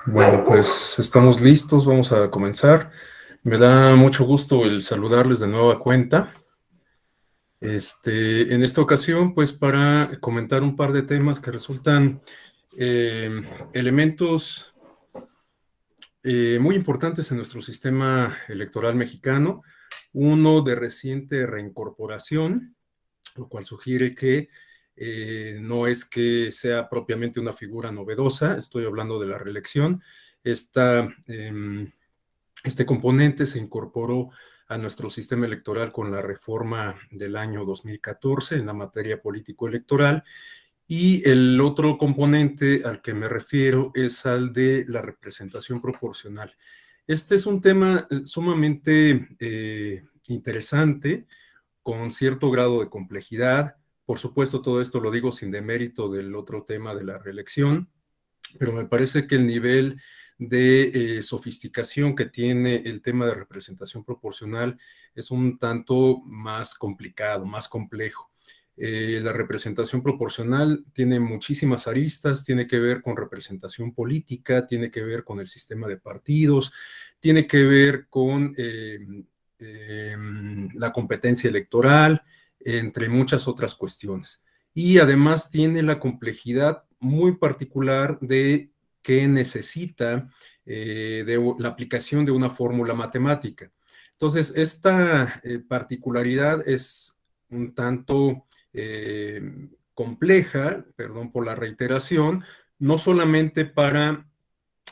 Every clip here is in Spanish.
Bueno, pues estamos listos, vamos a comenzar. Me da mucho gusto el saludarles de nueva cuenta. En esta ocasión, pues para comentar un par de temas que resultan elementos muy importantes en nuestro sistema electoral mexicano. Uno de reciente reincorporación, lo cual sugiere que no es que sea propiamente una figura novedosa, estoy hablando de la reelección. Esta Este componente se incorporó a nuestro sistema electoral con la reforma del año 2014 en la materia político-electoral. Y el otro componente al que me refiero es al de la representación proporcional. Este es un tema sumamente interesante, con cierto grado de complejidad. Por supuesto, todo esto lo digo sin demérito del otro tema de la reelección, pero me parece que el nivel de sofisticación que tiene el tema de representación proporcional es un tanto más complicado, más complejo. La representación proporcional tiene muchísimas aristas, tiene que ver con representación política, tiene que ver con el sistema de partidos, tiene que ver con la competencia electoral, entre muchas otras cuestiones. Y además tiene la complejidad muy particular de que necesita de la aplicación de una fórmula matemática. Entonces, esta particularidad es un tanto compleja, perdón por la reiteración, no solamente para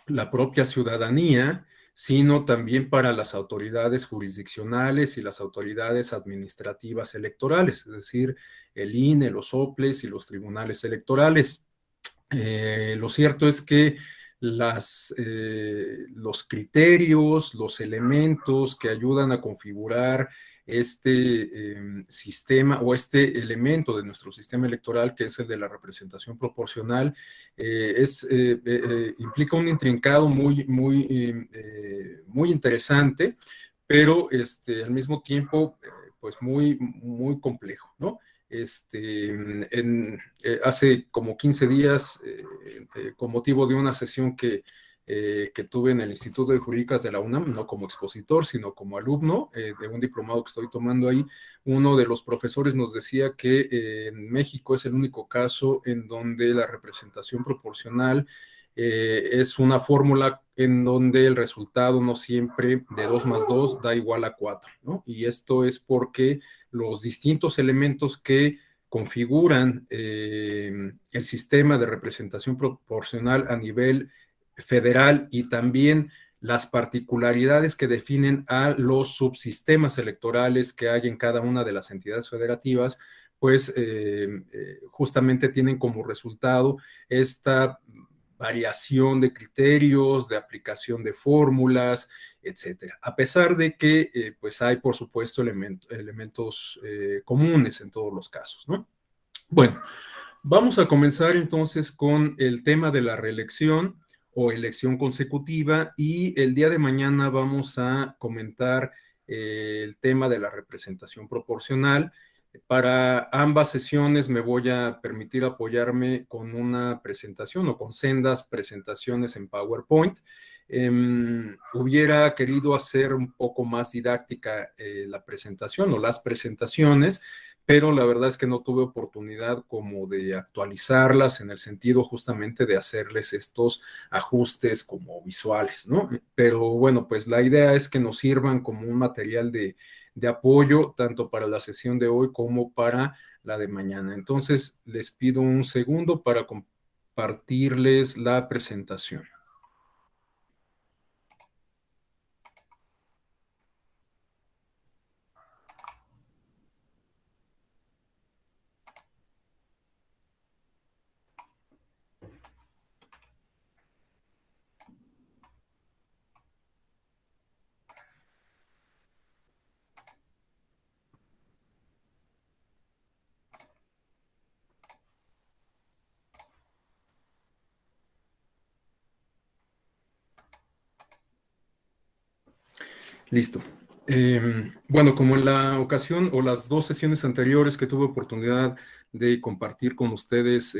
la propia ciudadanía, sino también para las autoridades jurisdiccionales y las autoridades administrativas electorales, es decir, el INE, los OPLES y los tribunales electorales. Lo cierto es que los criterios, los elementos que ayudan a configurar sistema o este elemento de nuestro sistema electoral, que es el de la representación proporcional, implica un intrincado muy interesante, pero al mismo tiempo, pues muy complejo, ¿no? Hace como 15 días, con motivo de una sesión que tuve en el Instituto de Jurídicas de la UNAM, no como expositor, sino como alumno de un diplomado que estoy tomando ahí, uno de los profesores nos decía que en México es el único caso en donde la representación proporcional es una fórmula en donde el resultado no siempre de 2 más 2 da igual a 4, ¿no? Y esto es porque los distintos elementos que configuran el sistema de representación proporcional a nivel federal y también las particularidades que definen a los subsistemas electorales que hay en cada una de las entidades federativas, pues justamente tienen como resultado esta variación de criterios, de aplicación de fórmulas, etcétera. A pesar de que pues hay, por supuesto, elementos comunes en todos los casos, ¿no? Bueno, vamos a comenzar entonces con el tema de la reelección o elección consecutiva, y el día de mañana vamos a comentar el tema de la representación proporcional. Para ambas sesiones me voy a permitir apoyarme con una presentación o con sendas presentaciones en PowerPoint. Hubiera querido hacer un poco más didáctica la presentación o las presentaciones, pero la verdad es que no tuve oportunidad como de actualizarlas en el sentido justamente de hacerles estos ajustes como visuales, ¿no? Pero bueno, pues la idea es que nos sirvan como un material de apoyo tanto para la sesión de hoy como para la de mañana. Entonces, les pido un segundo para compartirles la presentación. Listo. Bueno, como en la ocasión o las dos sesiones anteriores que tuve oportunidad de compartir con ustedes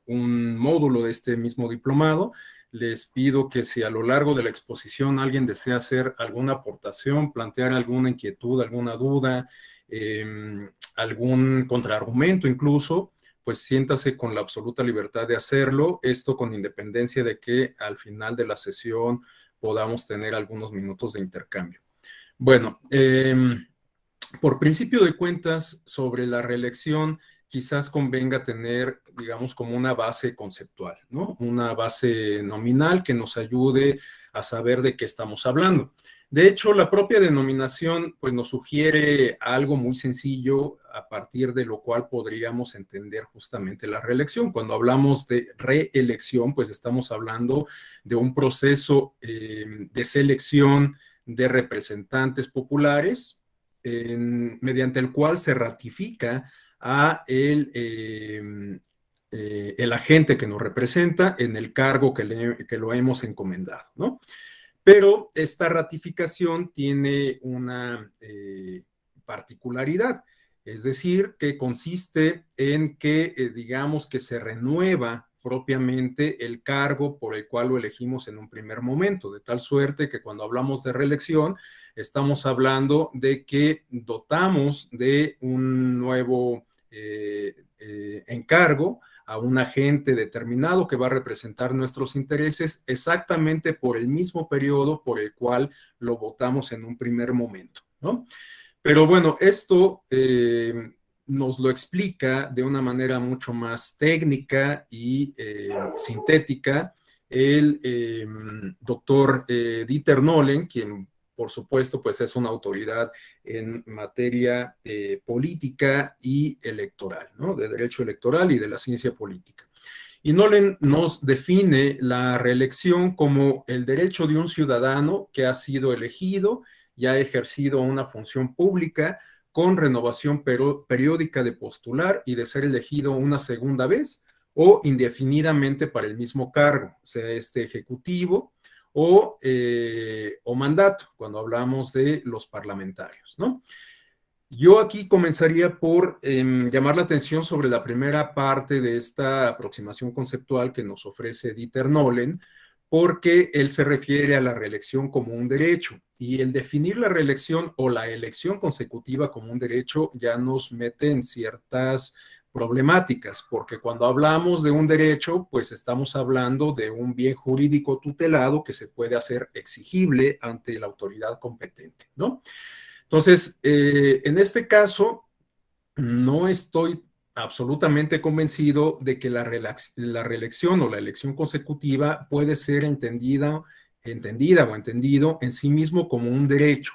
un módulo de este mismo diplomado, les pido que si a lo largo de la exposición alguien desea hacer alguna aportación, plantear alguna inquietud, alguna duda, algún contraargumento incluso, pues siéntase con la absoluta libertad de hacerlo, esto con independencia de que al final de la sesión podamos tener algunos minutos de intercambio. Bueno, por principio de cuentas, sobre la reelección, quizás convenga tener, digamos, como una base conceptual, ¿no? Una base nominal que nos ayude a saber de qué estamos hablando. De hecho, la propia denominación, pues, nos sugiere algo muy sencillo a partir de lo cual podríamos entender justamente la reelección. Cuando hablamos de reelección, pues estamos hablando de un proceso de selección de representantes populares mediante el cual se ratifica a el agente que nos representa en el cargo que lo hemos encomendado, ¿no? Pero esta ratificación tiene una particularidad, es decir, que consiste en que, digamos, que se renueva propiamente el cargo por el cual lo elegimos en un primer momento, de tal suerte que cuando hablamos de reelección, estamos hablando de que dotamos de un nuevo encargo a un agente determinado que va a representar nuestros intereses exactamente por el mismo periodo por el cual lo votamos en un primer momento, ¿no? Pero bueno, esto nos lo explica de una manera mucho más técnica y sintética el doctor Dieter Nolen, quien por supuesto pues es una autoridad en materia política y electoral, ¿no? De derecho electoral y de la ciencia política. Y Nolen nos define la reelección como el derecho de un ciudadano que ha sido elegido y ha ejercido una función pública con renovación periódica de postular y de ser elegido una segunda vez o indefinidamente para el mismo cargo, sea este ejecutivo o mandato, cuando hablamos de los parlamentarios, ¿no? Yo aquí comenzaría por llamar la atención sobre la primera parte de esta aproximación conceptual que nos ofrece Dieter Nolen, porque él se refiere a la reelección como un derecho, y el definir la reelección o la elección consecutiva como un derecho ya nos mete en ciertas problemáticas, porque cuando hablamos de un derecho, pues estamos hablando de un bien jurídico tutelado que se puede hacer exigible ante la autoridad competente, ¿no? Entonces, en este caso, no estoy absolutamente convencido de que la reelección o la elección consecutiva puede ser entendida o entendido en sí mismo como un derecho.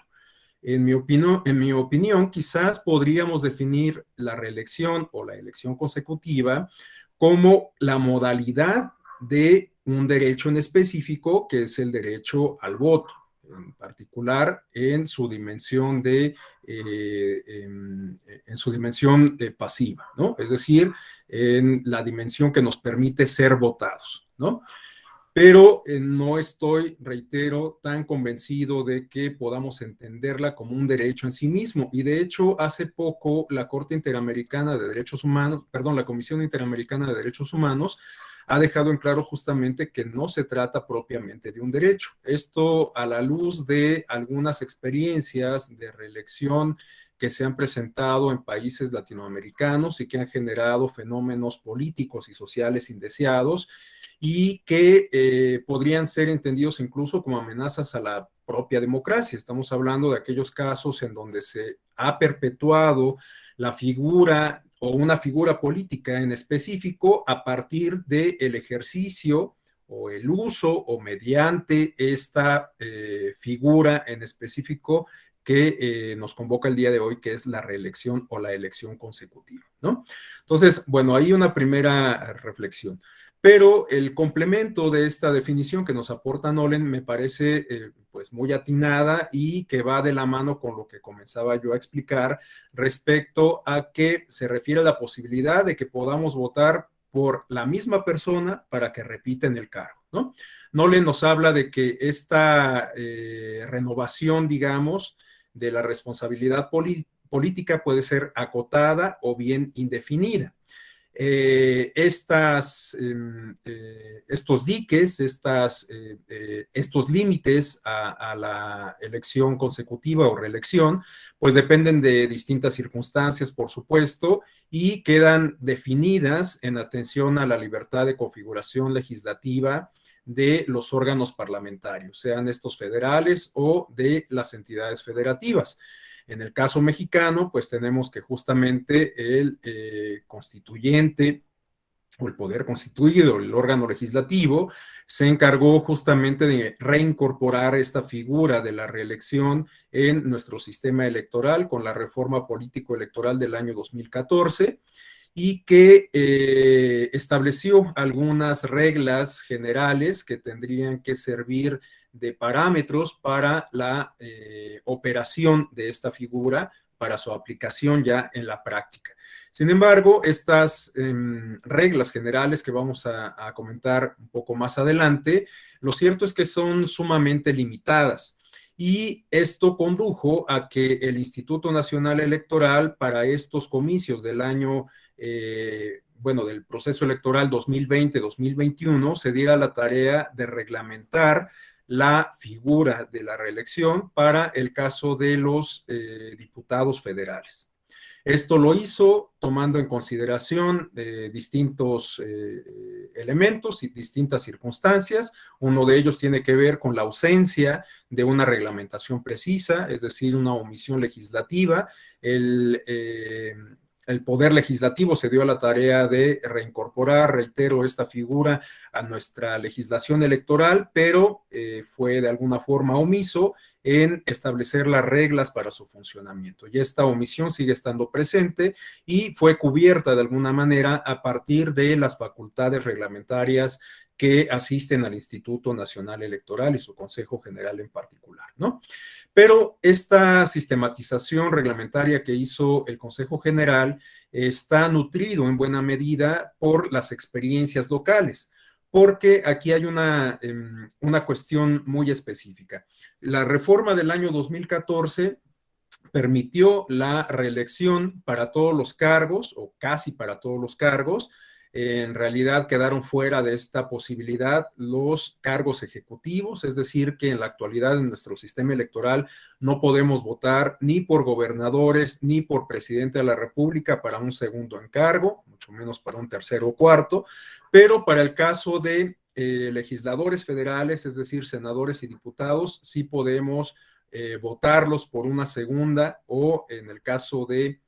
En mi opinión, quizás podríamos definir la reelección o la elección consecutiva como la modalidad de un derecho en específico, que es el derecho al voto, en particular en su dimensión en su dimensión pasiva, ¿no? Es decir, en la dimensión que nos permite ser votados, ¿no? Pero no estoy, reitero, tan convencido de que podamos entenderla como un derecho en sí mismo. Y de hecho, hace poco la Corte Interamericana de Derechos Humanos, perdón, la Comisión Interamericana de Derechos Humanos ha dejado en claro justamente que no se trata propiamente de un derecho. Esto a la luz de algunas experiencias de reelección que se han presentado en países latinoamericanos y que han generado fenómenos políticos y sociales indeseados y que podrían ser entendidos incluso como amenazas a la propia democracia. Estamos hablando de aquellos casos en donde se ha perpetuado la figura o una figura política en específico a partir del ejercicio o el uso o mediante esta figura en específico que nos convoca el día de hoy, que es la reelección o la elección consecutiva, ¿no? Entonces, bueno, ahí una primera reflexión. Pero el complemento de esta definición que nos aporta Nolen me parece pues muy atinada y que va de la mano con lo que comenzaba yo a explicar respecto a que se refiere a la posibilidad de que podamos votar por la misma persona para que repita en el cargo, ¿no? Nolen nos habla de que esta renovación, digamos, de la responsabilidad política puede ser acotada o bien indefinida. Estos diques, estos límites a la elección consecutiva o reelección, pues dependen de distintas circunstancias, por supuesto, y quedan definidas en atención a la libertad de configuración legislativa de los órganos parlamentarios, sean estos federales o de las entidades federativas. En el caso mexicano, pues tenemos que justamente el constituyente o el poder constituido, el órgano legislativo, se encargó justamente de reincorporar esta figura de la reelección en nuestro sistema electoral con la reforma político-electoral del año 2014 y que estableció algunas reglas generales que tendrían que servir de parámetros para la operación de esta figura, para su aplicación ya en la práctica. Sin embargo, estas reglas generales que vamos a comentar un poco más adelante, lo cierto es que son sumamente limitadas. Y esto condujo a que el Instituto Nacional Electoral para estos comicios del año, del proceso electoral 2020-2021, se diera la tarea de reglamentar la figura de la reelección para el caso de los diputados federales. Esto lo hizo tomando en consideración distintos elementos y distintas circunstancias. Uno de ellos tiene que ver con la ausencia de una reglamentación precisa, es decir, una omisión legislativa. El Poder Legislativo se dio a la tarea de reincorporar, reitero, esta figura a nuestra legislación electoral, pero fue de alguna forma omiso en establecer las reglas para su funcionamiento. Y esta omisión sigue estando presente y fue cubierta de alguna manera a partir de las facultades reglamentarias que asisten al Instituto Nacional Electoral y su Consejo General en particular, ¿no? Pero esta sistematización reglamentaria que hizo el Consejo General está nutrido en buena medida por las experiencias locales, porque aquí hay una cuestión muy específica. La reforma del año 2014 permitió la reelección para todos los cargos, o casi para todos los cargos. En realidad quedaron fuera de esta posibilidad los cargos ejecutivos, es decir, que en la actualidad en nuestro sistema electoral no podemos votar ni por gobernadores ni por presidente de la República para un segundo encargo, mucho menos para un tercero o cuarto, pero para el caso de legisladores federales, es decir, senadores y diputados, sí podemos votarlos por una segunda o en el caso de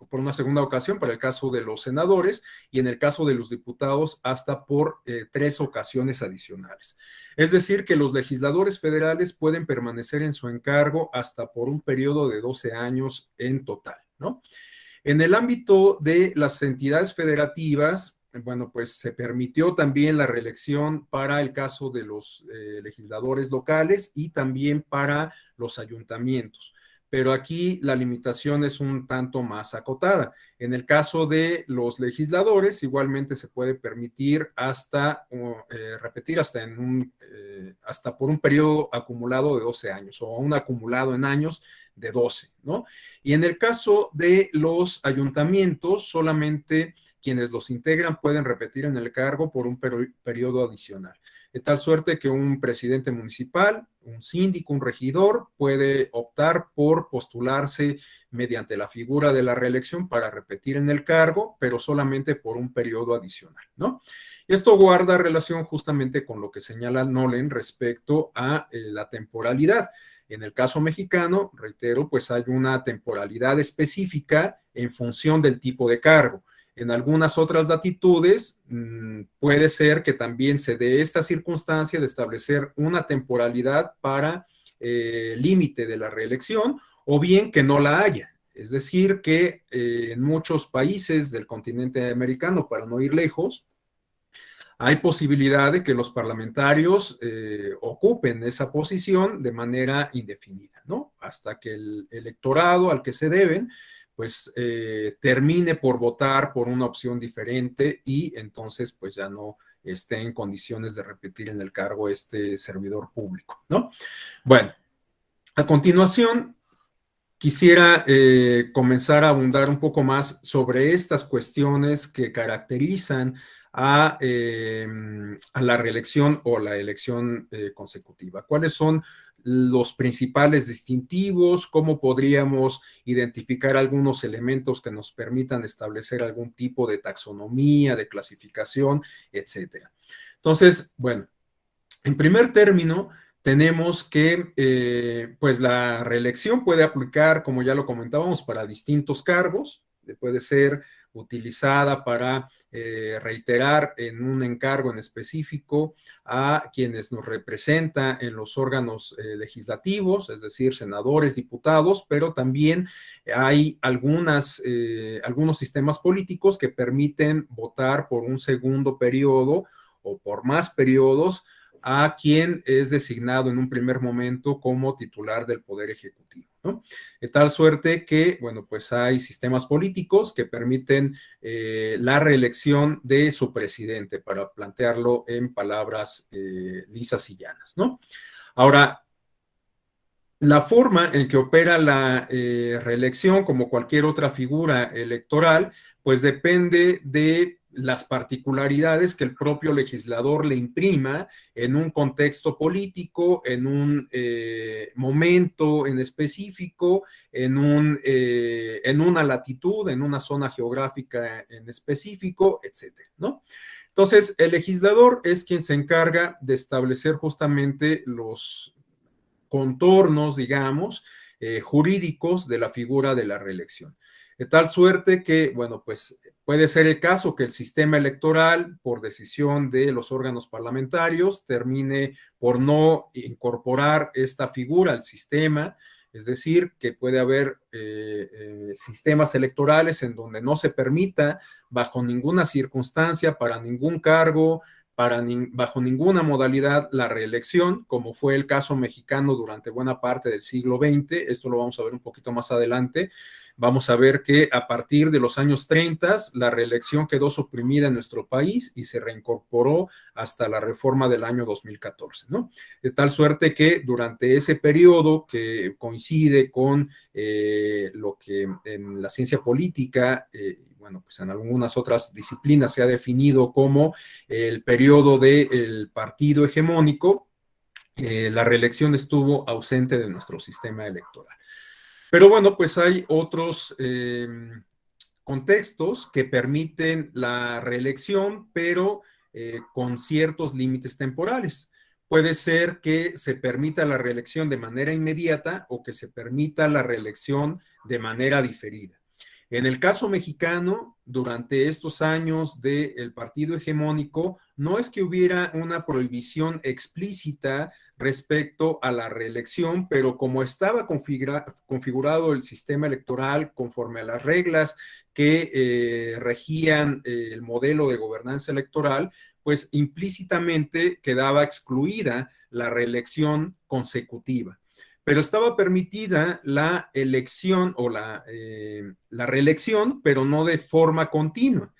por una segunda ocasión para el caso de los senadores y en el caso de los diputados hasta por 3 ocasiones adicionales. Es decir, que los legisladores federales pueden permanecer en su encargo hasta por un periodo de 12 años en total, ¿no? En el ámbito de las entidades federativas, bueno, pues se permitió también la reelección para el caso de los legisladores locales y también para los ayuntamientos. Pero aquí la limitación es un tanto más acotada. En el caso de los legisladores, igualmente se puede permitir hasta repetir hasta por un periodo acumulado de 12 años o un acumulado en años de 12, ¿no? Y en el caso de los ayuntamientos, solamente quienes los integran pueden repetir en el cargo por un periodo adicional. De tal suerte que un presidente municipal, un síndico, un regidor puede optar por postularse mediante la figura de la reelección para repetir en el cargo, pero solamente por un periodo adicional, ¿no? Esto guarda relación justamente con lo que señala Nolen respecto a la temporalidad. En el caso mexicano, reitero, pues hay una temporalidad específica en función del tipo de cargo. En algunas otras latitudes puede ser que también se dé esta circunstancia de establecer una temporalidad para límite de la reelección o bien que no la haya. Es decir, que en muchos países del continente americano, para no ir lejos, hay posibilidad de que los parlamentarios ocupen esa posición de manera indefinida, ¿no? Hasta que el electorado al que se deben pues termine por votar por una opción diferente y entonces pues ya no esté en condiciones de repetir en el cargo este servidor público, ¿no? Bueno, a continuación quisiera comenzar a abundar un poco más sobre estas cuestiones que caracterizan a la reelección o la elección consecutiva. ¿Cuáles son los principales distintivos? ¿Cómo podríamos identificar algunos elementos que nos permitan establecer algún tipo de taxonomía, de clasificación, etcétera? Entonces, bueno, en primer término, tenemos que pues la reelección puede aplicar, como ya lo comentábamos, para distintos cargos, puede ser utilizada para reiterar en un encargo en específico a quienes nos representan en los órganos legislativos, es decir, senadores, diputados, pero también hay algunos sistemas políticos que permiten votar por un segundo periodo o por más periodos a quien es designado en un primer momento como titular del Poder Ejecutivo, ¿no? De tal suerte que, bueno, pues hay sistemas políticos que permiten la reelección de su presidente, para plantearlo en palabras lisas y llanas, ¿no? Ahora, la forma en que opera la reelección, como cualquier otra figura electoral, pues depende de las particularidades que el propio legislador le imprima en un contexto político, en un momento en específico, en una latitud, en una zona geográfica en específico, etcétera, ¿no? Entonces, el legislador es quien se encarga de establecer justamente los contornos, digamos, jurídicos de la figura de la reelección. De tal suerte que, bueno, pues puede ser el caso que el sistema electoral, por decisión de los órganos parlamentarios, termine por no incorporar esta figura al sistema. Es decir, que puede haber sistemas electorales en donde no se permita bajo ninguna circunstancia, para ningún cargo, bajo ninguna modalidad, la reelección, como fue el caso mexicano durante buena parte del siglo XX. Esto lo vamos a ver un poquito más adelante. Vamos a ver que a partir de los años 30 la reelección quedó suprimida en nuestro país y se reincorporó hasta la reforma del año 2014, ¿no? De tal suerte que durante ese periodo, que coincide con lo que en la ciencia política, bueno, pues en algunas otras disciplinas se ha definido como el periodo del partido hegemónico, la reelección estuvo ausente de nuestro sistema electoral. Pero bueno, pues hay otros contextos que permiten la reelección, pero con ciertos límites temporales. Puede ser que se permita la reelección de manera inmediata o que se permita la reelección de manera diferida. En el caso mexicano, durante estos años del partido hegemónico, no es que hubiera una prohibición explícita respecto a la reelección, pero como estaba configurado el sistema electoral conforme a las reglas que regían el modelo de gobernanza electoral, pues implícitamente quedaba excluida la reelección consecutiva, pero estaba permitida la elección o la reelección, pero no de forma continua.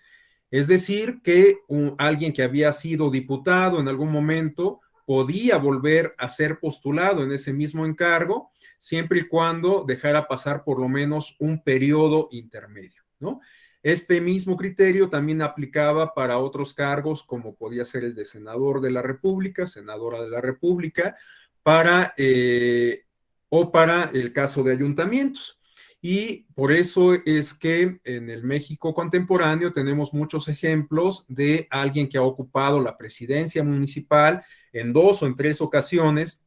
Es decir, que alguien que había sido diputado en algún momento podía volver a ser postulado en ese mismo encargo, siempre y cuando dejara pasar por lo menos un periodo intermedio, ¿no? Este mismo criterio también aplicaba para otros cargos, como podía ser el de senador de la República, senadora de la República, o para el caso de ayuntamientos. Y por eso es que en el México contemporáneo tenemos muchos ejemplos de alguien que ha ocupado la presidencia municipal en 2 o en 3 ocasiones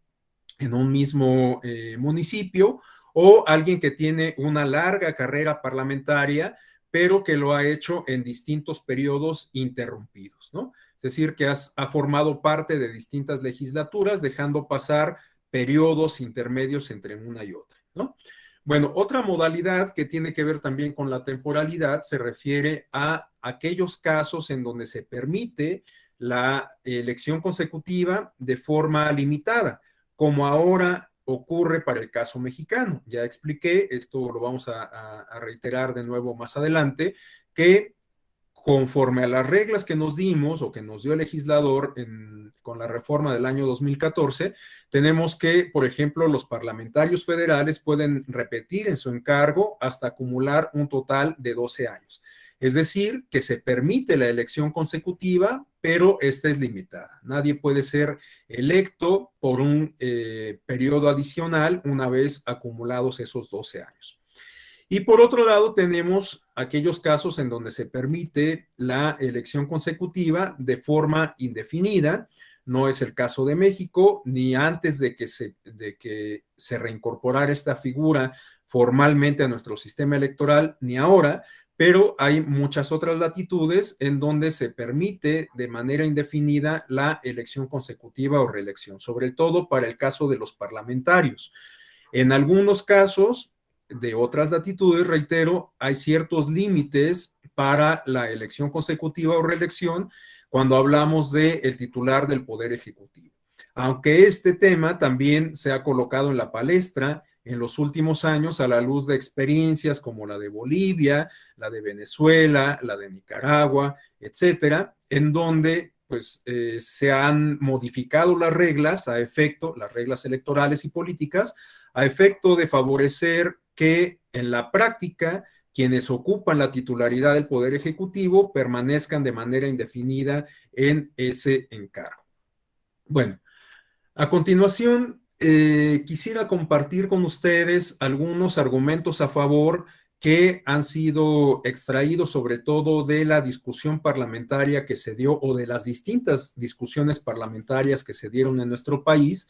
en un mismo municipio, o alguien que tiene una larga carrera parlamentaria, pero que lo ha hecho en distintos periodos interrumpidos, ¿no? Es decir, que ha formado parte de distintas legislaturas, dejando pasar periodos intermedios entre una y otra, ¿no? Bueno, otra modalidad que tiene que ver también con la temporalidad se refiere a aquellos casos en donde se permite la elección consecutiva de forma limitada, como ahora ocurre para el caso mexicano. Ya expliqué, esto lo vamos a reiterar de nuevo más adelante, que conforme a las reglas que nos dimos o que nos dio el legislador con la reforma del año 2014, tenemos que, por ejemplo, los parlamentarios federales pueden repetir en su encargo hasta acumular un total de 12 años. Es decir, que se permite la elección consecutiva, pero esta es limitada. Nadie puede ser electo por un periodo adicional una vez acumulados esos 12 años. Y por otro lado, tenemos aquellos casos en donde se permite la elección consecutiva de forma indefinida. No es el caso de México, ni antes de que se reincorporara esta figura formalmente a nuestro sistema electoral, ni ahora, pero hay muchas otras latitudes en donde se permite de manera indefinida la elección consecutiva o reelección, sobre todo para el caso de los parlamentarios. En algunos casos de otras latitudes, reitero, hay ciertos límites para la elección consecutiva o reelección cuando hablamos del titular del Poder Ejecutivo. Aunque este tema también se ha colocado en la palestra en los últimos años a la luz de experiencias como la de Bolivia, la de Venezuela, la de Nicaragua, etcétera, en donde pues se han modificado las reglas a efecto, las reglas electorales y políticas, a efecto de favorecer que en la práctica quienes ocupan la titularidad del Poder Ejecutivo permanezcan de manera indefinida en ese encargo. Bueno, a continuación, quisiera compartir con ustedes algunos argumentos a favor que han sido extraídos sobre todo de la discusión parlamentaria que se dio o de las distintas discusiones parlamentarias que se dieron en nuestro país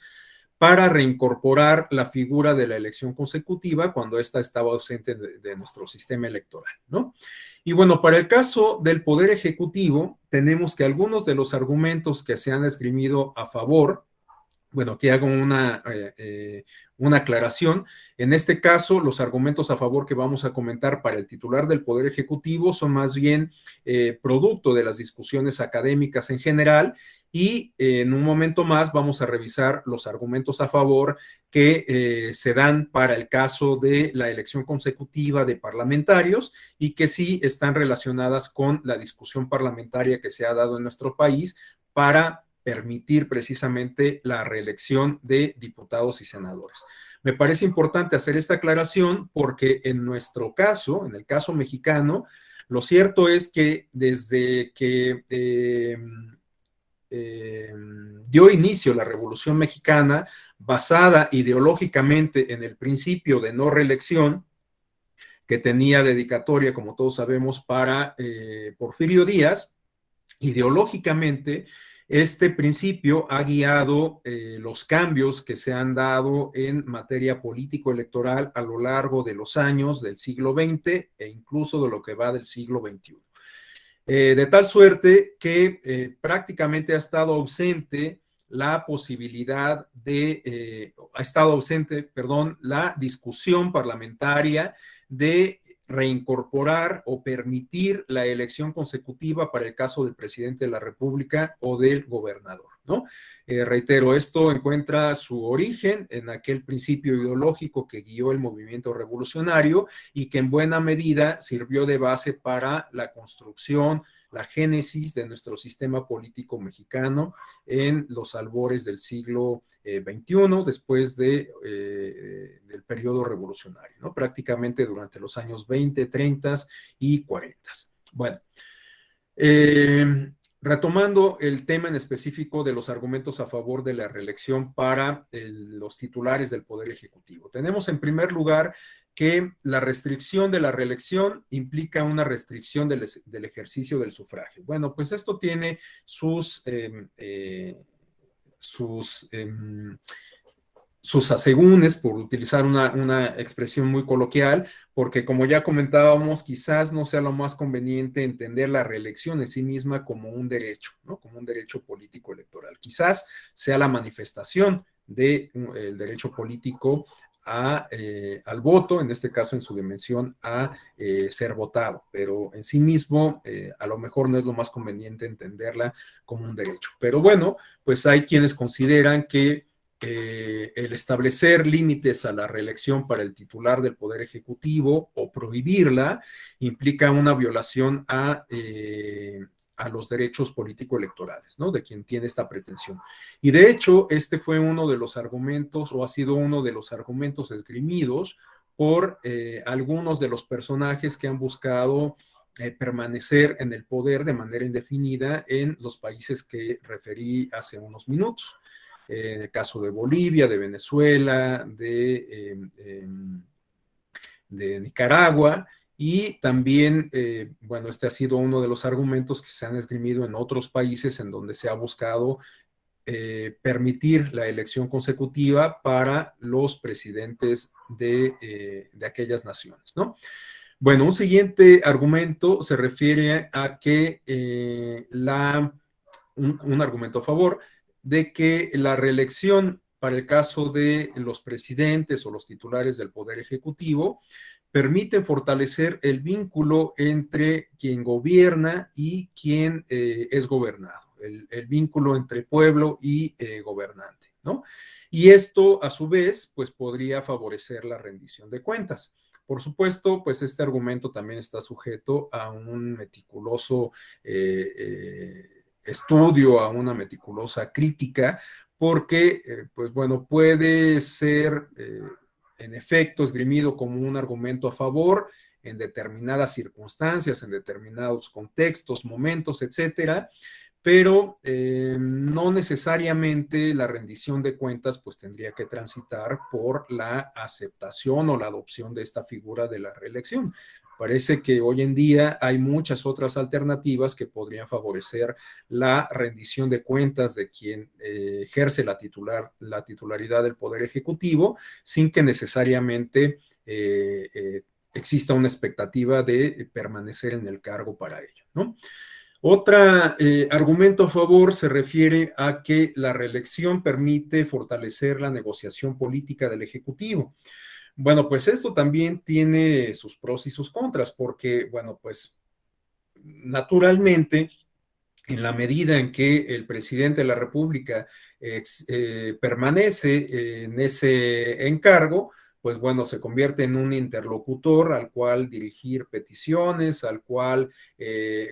para reincorporar la figura de la elección consecutiva cuando ésta estaba ausente de nuestro sistema electoral, ¿no? Y bueno, para el caso del Poder Ejecutivo, tenemos que algunos de los argumentos que se han esgrimido a favor, bueno, aquí hago una aclaración. En este caso, los argumentos a favor que vamos a comentar para el titular del Poder Ejecutivo son más bien producto de las discusiones académicas en general y en un momento más vamos a revisar los argumentos a favor que se dan para el caso de la elección consecutiva de parlamentarios y que sí están relacionadas con la discusión parlamentaria que se ha dado en nuestro país para permitir precisamente la reelección de diputados y senadores. Me parece importante hacer esta aclaración porque en nuestro caso, en el caso mexicano, lo cierto es que desde que dio inicio la Revolución Mexicana, basada ideológicamente en el principio de no reelección, que tenía dedicatoria, como todos sabemos, para Porfirio Díaz, ideológicamente, este principio ha guiado los cambios que se han dado en materia político-electoral a lo largo de los años del siglo XX e incluso de lo que va del siglo XXI. De tal suerte que prácticamente ha estado ausente la posibilidad de, la discusión parlamentaria de reincorporar o permitir la elección consecutiva para el caso del presidente de la República o del gobernador, ¿no? Reitero, esto encuentra su origen en aquel principio ideológico que guió el movimiento revolucionario y que en buena medida sirvió de base para la construcción, la génesis de nuestro sistema político mexicano en los albores del siglo XXI, después del periodo revolucionario, ¿no? Prácticamente durante los años 20, 30 y 40. Bueno, retomando el tema en específico de los argumentos a favor de la reelección para los titulares del Poder Ejecutivo. Tenemos en primer lugar que la restricción de la reelección implica una restricción del ejercicio del sufragio. Bueno, pues esto tiene sus asegúnes, por utilizar una expresión muy coloquial, porque como ya comentábamos, quizás no sea lo más conveniente entender la reelección en sí misma como un derecho, ¿no? Como un derecho político electoral. Quizás sea la manifestación del derecho político al voto, en este caso en su dimensión a ser votado, pero en sí mismo a lo mejor no es lo más conveniente entenderla como un derecho. Pero bueno, pues hay quienes consideran que el establecer límites a la reelección para el titular del Poder Ejecutivo o prohibirla implica una violación a los derechos político-electorales, ¿no? De quien tiene esta pretensión. Y de hecho, este fue uno de los argumentos, o ha sido uno de los argumentos esgrimidos por algunos de los personajes que han buscado permanecer en el poder de manera indefinida en los países que referí hace unos minutos. En el caso de Bolivia, de Venezuela, de Nicaragua, y también, bueno, este ha sido uno de los argumentos que se han esgrimido en otros países en donde se ha buscado permitir la elección consecutiva para los presidentes de aquellas naciones, ¿no? Bueno, un siguiente argumento se refiere a que un argumento a favor de que la reelección para el caso de los presidentes o los titulares del Poder Ejecutivo permite fortalecer el vínculo entre quien gobierna y quien es gobernado, el vínculo entre pueblo y gobernante, ¿no? Y esto, a su vez, pues podría favorecer la rendición de cuentas. Por supuesto, pues este argumento también está sujeto a un meticuloso estudio, a una meticulosa crítica, porque, pues bueno, puede ser en efecto esgrimido como un argumento a favor en determinadas circunstancias, en determinados contextos, momentos, etcétera, pero no necesariamente la rendición de cuentas pues tendría que transitar por la aceptación o la adopción de esta figura de la reelección. Parece que hoy en día hay muchas otras alternativas que podrían favorecer la rendición de cuentas de quien ejerce la titularidad del Poder Ejecutivo sin que necesariamente exista una expectativa de permanecer en el cargo para ello, ¿no? Otro argumento a favor se refiere a que la reelección permite fortalecer la negociación política del Ejecutivo. Bueno, pues esto también tiene sus pros y sus contras, porque, bueno, pues naturalmente, en la medida en que el presidente de la República permanece en ese encargo, pues bueno, se convierte en un interlocutor al cual dirigir peticiones,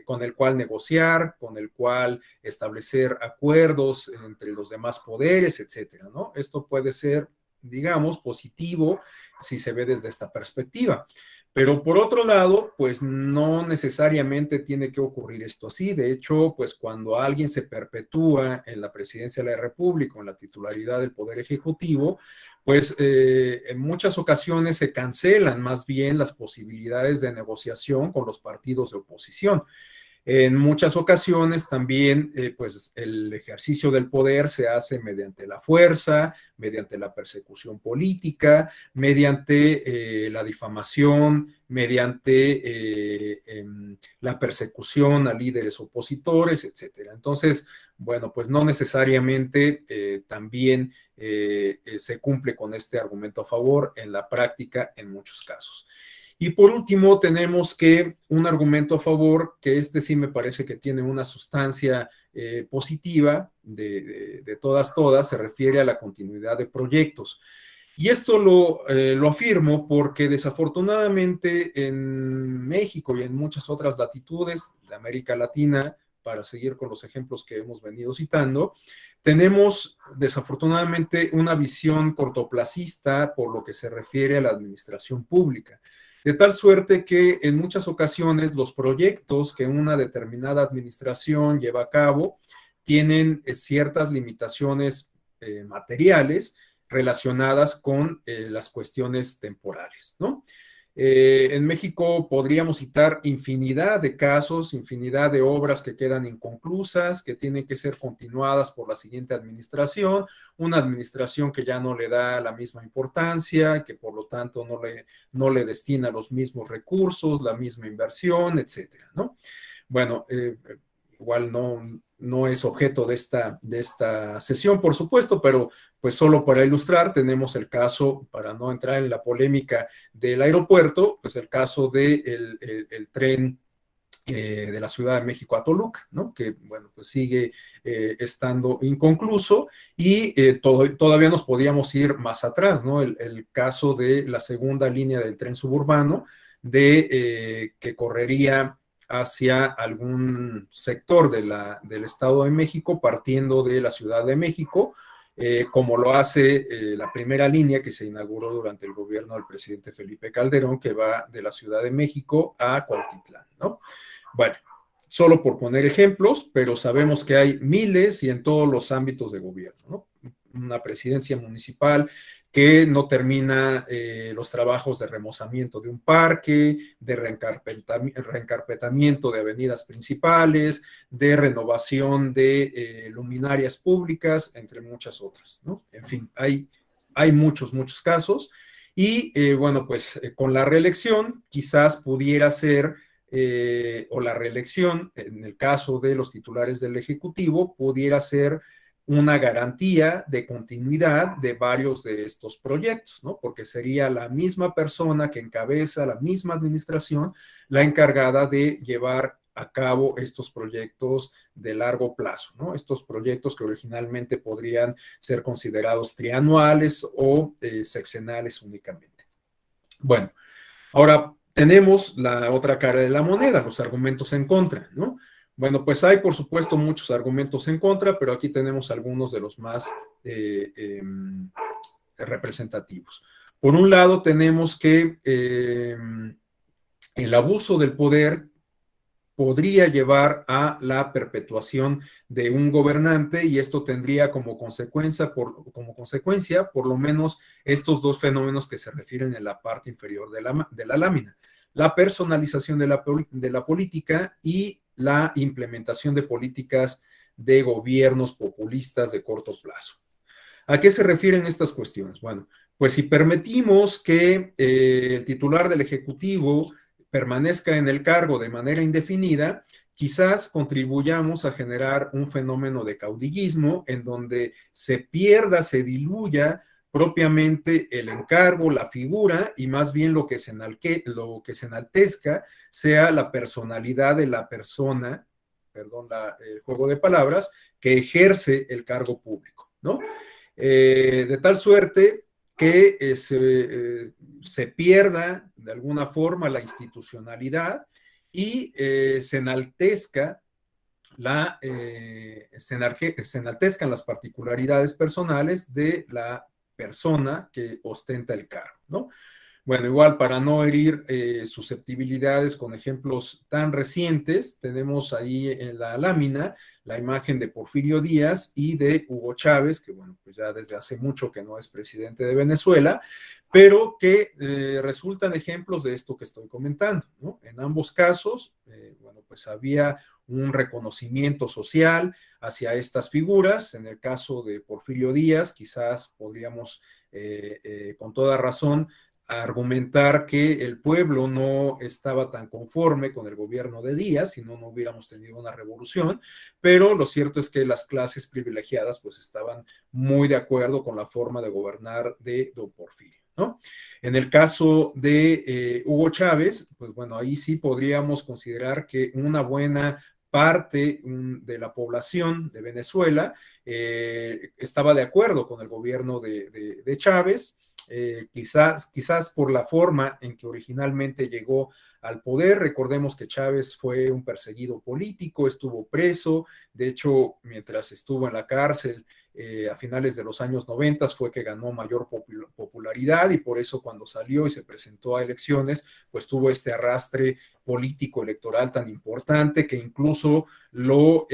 con el cual negociar, con el cual establecer acuerdos entre los demás poderes, etcétera, ¿no? Esto puede ser, digamos, positivo si se ve desde esta perspectiva. Pero por otro lado, pues no necesariamente tiene que ocurrir esto así. De hecho, pues cuando alguien se perpetúa en la presidencia de la República, en la titularidad del Poder Ejecutivo, pues en muchas ocasiones se cancelan más bien las posibilidades de negociación con los partidos de oposición. En muchas ocasiones también, pues el ejercicio del poder se hace mediante la fuerza, mediante la persecución política, mediante la difamación, mediante la persecución a líderes opositores, etcétera. Entonces, bueno, pues no necesariamente también se cumple con este argumento a favor en la práctica en muchos casos. Y por último, tenemos que un argumento a favor, que este sí me parece que tiene una sustancia positiva de todas, se refiere a la continuidad de proyectos. Y esto lo afirmo porque desafortunadamente en México y en muchas otras latitudes de América Latina, para seguir con los ejemplos que hemos venido citando, tenemos desafortunadamente una visión cortoplacista por lo que se refiere a la administración pública. De tal suerte que en muchas ocasiones los proyectos que una determinada administración lleva a cabo tienen ciertas limitaciones materiales relacionadas con las cuestiones temporales, ¿no? En México podríamos citar infinidad de casos, infinidad de obras que quedan inconclusas, que tienen que ser continuadas por la siguiente administración, una administración que ya no le da la misma importancia, que por lo tanto no le destina los mismos recursos, la misma inversión, etcétera, ¿no? Bueno, igual no es objeto de esta sesión, por supuesto, pero pues solo para ilustrar, tenemos el caso, para no entrar en la polémica del aeropuerto, pues el caso del el tren de la Ciudad de México a Toluca, ¿no? Que, bueno, pues sigue estando inconcluso y todavía nos podíamos ir más atrás, ¿no? El caso de la segunda línea del tren suburbano que correría hacia algún sector del Estado de México, partiendo de la Ciudad de México, como lo hace la primera línea que se inauguró durante el gobierno del presidente Felipe Calderón, que va de la Ciudad de México a Cuautitlán, ¿no? Bueno, solo por poner ejemplos, pero sabemos que hay miles y en todos los ámbitos de gobierno, ¿no? Una presidencia municipal que no termina los trabajos de remozamiento de un parque, de reencarpetamiento de avenidas principales, de renovación de luminarias públicas, entre muchas otras, ¿no? En fin, hay muchos, muchos casos. Y bueno, pues con la reelección quizás pudiera ser, o la reelección, en el caso de los titulares del Ejecutivo, pudiera ser una garantía de continuidad de varios de estos proyectos, ¿no? Porque sería la misma persona que encabeza la misma administración la encargada de llevar a cabo estos proyectos de largo plazo, ¿no? Estos proyectos que originalmente podrían ser considerados trianuales o sexenales únicamente. Bueno, ahora tenemos la otra cara de la moneda, los argumentos en contra, ¿no? Bueno, pues hay por supuesto muchos argumentos en contra, pero aquí tenemos algunos de los más representativos. Por un lado, tenemos que el abuso del poder podría llevar a la perpetuación de un gobernante y esto tendría como consecuencia, por lo menos estos dos fenómenos que se refieren en la parte inferior de la lámina. La personalización de la política y la implementación de políticas de gobiernos populistas de corto plazo. ¿A qué se refieren estas cuestiones? Bueno, pues si permitimos que el titular del Ejecutivo permanezca en el cargo de manera indefinida, quizás contribuyamos a generar un fenómeno de caudillismo en donde se pierda, se diluya propiamente el encargo, la figura, y más bien lo que se enaltezca sea la personalidad de la persona, perdón, el juego de palabras, que ejerce el cargo público, ¿no? De tal suerte que se pierda de alguna forma la institucionalidad y se enaltezcan las particularidades personales de la persona que ostenta el cargo, ¿no? Bueno, igual para no herir susceptibilidades con ejemplos tan recientes, tenemos ahí en la lámina la imagen de Porfirio Díaz y de Hugo Chávez, que bueno, pues ya desde hace mucho que no es presidente de Venezuela, pero que resultan ejemplos de esto que estoy comentando, ¿no? En ambos casos, bueno, pues había un reconocimiento social hacia estas figuras. En el caso de Porfirio Díaz, quizás podríamos con toda razón a argumentar que el pueblo no estaba tan conforme con el gobierno de Díaz, si no, no hubiéramos tenido una revolución, pero lo cierto es que las clases privilegiadas pues estaban muy de acuerdo con la forma de gobernar de don Porfirio, ¿no? En el caso de Hugo Chávez, pues bueno, ahí sí podríamos considerar que una buena parte de la población de Venezuela estaba de acuerdo con el gobierno de Chávez. Quizás por la forma en que originalmente llegó al poder. Recordemos que Chávez fue un perseguido político, estuvo preso, de hecho, mientras estuvo en la cárcel a finales de los años 90 fue que ganó mayor popularidad y por eso cuando salió y se presentó a elecciones, pues tuvo este arrastre político electoral tan importante que incluso lo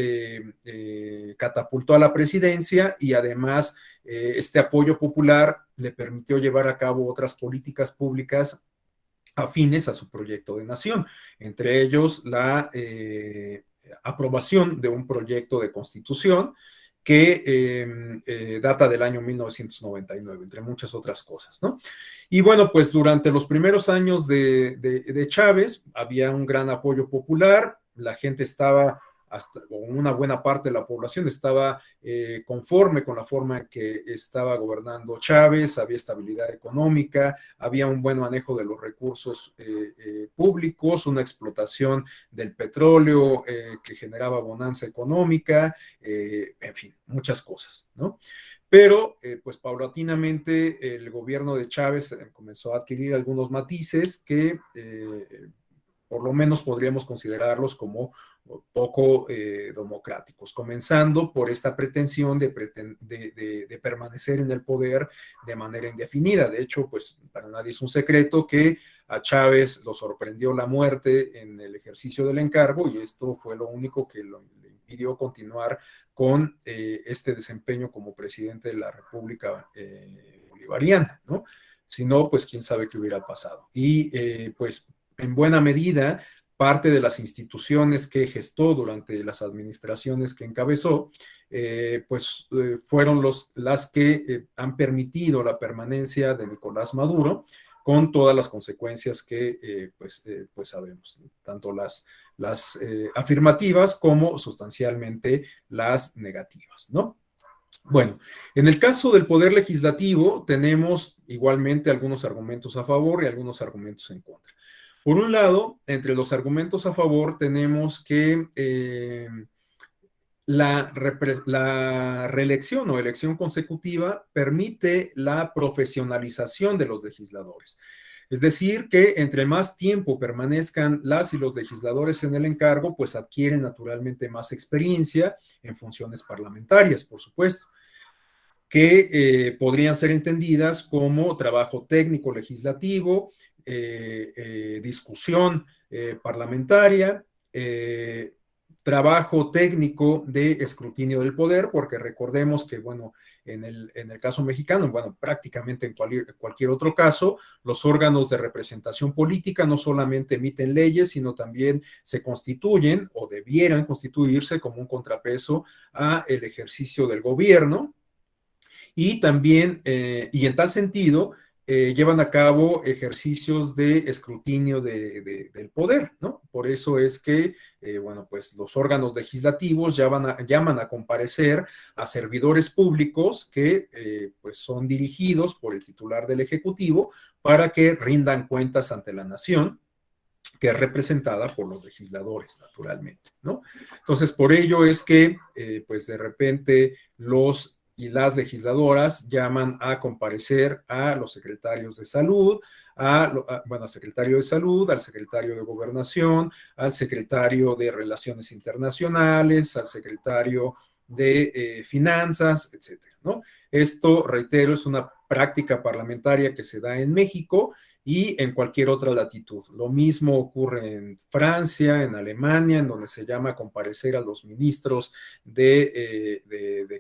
catapultó a la presidencia y además este apoyo popular le permitió llevar a cabo otras políticas públicas afines a su proyecto de nación, entre ellos la aprobación de un proyecto de constitución que data del año 1999, entre muchas otras cosas, ¿no? Y bueno, pues durante los primeros años de Chávez había un gran apoyo popular, la gente estaba hasta una buena parte de la población estaba conforme con la forma en que estaba gobernando Chávez, había estabilidad económica, había un buen manejo de los recursos públicos, una explotación del petróleo que generaba bonanza económica, en fin, muchas cosas, ¿no? Pero, pues paulatinamente, el gobierno de Chávez comenzó a adquirir algunos matices que por lo menos podríamos considerarlos como poco democráticos, comenzando por esta pretensión de permanecer en el poder de manera indefinida. De hecho, pues para nadie es un secreto que a Chávez lo sorprendió la muerte en el ejercicio del encargo y esto fue lo único que le impidió continuar con este desempeño como presidente de la República Bolivariana, ¿no? Si no, pues quién sabe qué hubiera pasado. Y pues en buena medida, parte de las instituciones que gestó durante las administraciones que encabezó, fueron las que han permitido la permanencia de Nicolás Maduro, con todas las consecuencias que pues sabemos, ¿no? Tanto las afirmativas como sustancialmente las negativas, ¿no? Bueno, en el caso del Poder Legislativo tenemos igualmente algunos argumentos a favor y algunos argumentos en contra. Por un lado, entre los argumentos a favor tenemos que la reelección o elección consecutiva permite la profesionalización de los legisladores. Es decir, que entre más tiempo permanezcan las y los legisladores en el encargo, pues adquieren naturalmente más experiencia en funciones parlamentarias, por supuesto, que podrían ser entendidas como trabajo técnico legislativo, discusión parlamentaria, trabajo técnico de escrutinio del poder, porque recordemos que, bueno, en el caso mexicano, bueno, prácticamente en cualquier otro caso, los órganos de representación política no solamente emiten leyes, sino también se constituyen o debieran constituirse como un contrapeso a el ejercicio del gobierno. Y también, y en tal sentido, llevan a cabo ejercicios de escrutinio del poder, ¿no? Por eso es que, bueno, pues los órganos legislativos llaman a comparecer a servidores públicos que, pues son dirigidos por el titular del Ejecutivo para que rindan cuentas ante la nación, que es representada por los legisladores, naturalmente, ¿no? Entonces, por ello es que, pues de repente, los y las legisladoras llaman a comparecer a los secretarios de salud, al secretario de salud, al secretario de gobernación, al secretario de relaciones internacionales, al secretario de finanzas, etcétera, ¿no? Esto, reitero, es una práctica parlamentaria que se da en México y en cualquier otra latitud. Lo mismo ocurre en Francia, en Alemania, en donde se llama a comparecer a los ministros de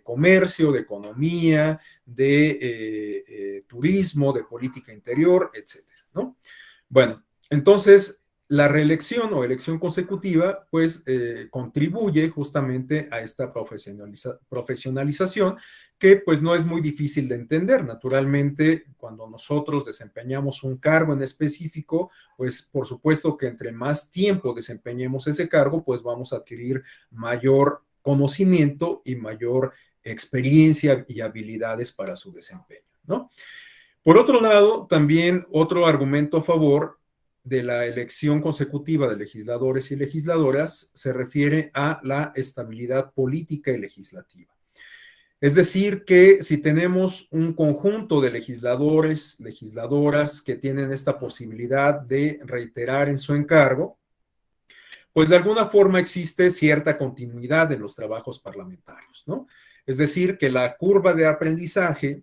comercio, de economía, de turismo, de política interior, etcétera, ¿no? Bueno, entonces la reelección o elección consecutiva, pues contribuye justamente a esta profesionalización que pues no es muy difícil de entender. Naturalmente, cuando nosotros desempeñamos un cargo en específico, pues por supuesto que entre más tiempo desempeñemos ese cargo, pues vamos a adquirir mayor conocimiento y mayor experiencia y habilidades para su desempeño, ¿no? Por otro lado, también otro argumento a favor de la elección consecutiva de legisladores y legisladoras se refiere a la estabilidad política y legislativa. Es decir, que si tenemos un conjunto de legisladores, legisladoras que tienen esta posibilidad de reiterar en su encargo, pues de alguna forma existe cierta continuidad en los trabajos parlamentarios, ¿no? Es decir, que la curva de aprendizaje